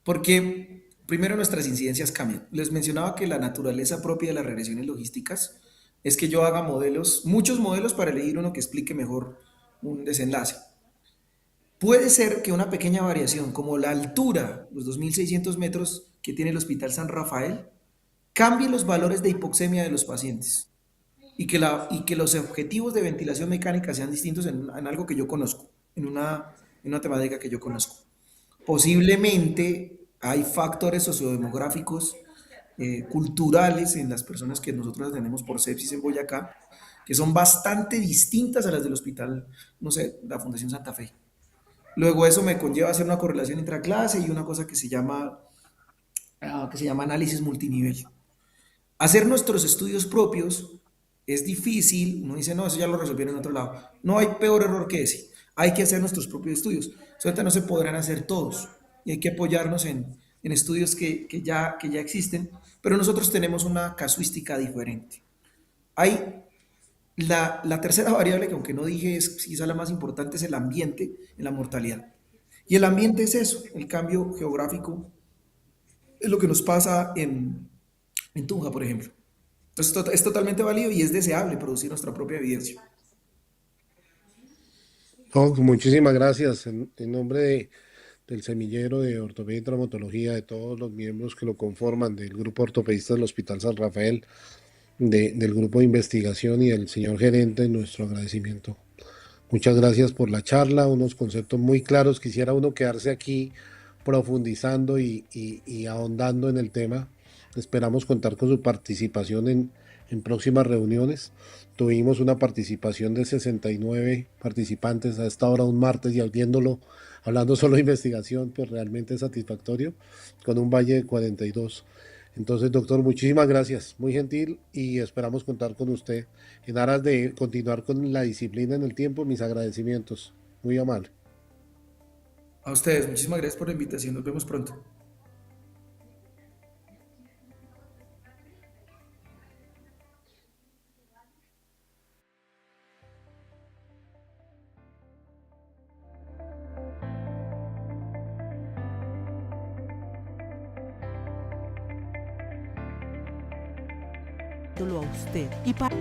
Porque primero nuestras incidencias cambian. Les mencionaba que la naturaleza propia de las regresiones logísticas es que yo haga modelos, muchos modelos para elegir uno que explique mejor un desenlace. Puede ser que una pequeña variación, como la altura, los 2.600 metros que tiene el Hospital San Rafael, cambie los valores de hipoxemia de los pacientes y que los objetivos de ventilación mecánica sean distintos en algo que yo conozco, en una temática que yo conozco. Posiblemente hay factores sociodemográficos, culturales en las personas que nosotros tenemos por sepsis en Boyacá, que son bastante distintas a las del hospital, no sé, la Fundación Santa Fe. Luego eso me conlleva a hacer una correlación intraclase y una cosa que se llama análisis multinivel. Hacer nuestros estudios propios es difícil, uno dice, no, eso ya lo resolvieron en otro lado. No hay peor error que ese. Hay que hacer nuestros propios estudios. Suelta no se podrán hacer todos y hay que apoyarnos en estudios que ya existen, pero nosotros tenemos una casuística diferente. Hay la tercera variable, que aunque no dije es quizá la más importante, es el ambiente en la mortalidad. Y el ambiente es eso, el cambio geográfico, es lo que nos pasa en Tunja, por ejemplo. Entonces es totalmente válido y es deseable producir nuestra propia evidencia. Oh, muchísimas gracias en nombre del semillero de ortopedia y traumatología, de todos los miembros que lo conforman, del grupo ortopedista del Hospital San Rafael, del grupo de investigación y del señor gerente, nuestro agradecimiento. Muchas gracias por la charla, unos conceptos muy claros. Quisiera uno quedarse aquí profundizando y ahondando en el tema. Esperamos contar con su participación en próximas reuniones. Tuvimos una participación de 69 participantes a esta hora, un martes, y hablando solo de investigación, pues realmente es satisfactorio, con un valle de 42. Entonces, doctor, muchísimas gracias, muy gentil, y esperamos contar con usted en aras de continuar con la disciplina en el tiempo. Mis agradecimientos. Muy amable. A ustedes, muchísimas gracias por la invitación. Nos vemos pronto. A usted y para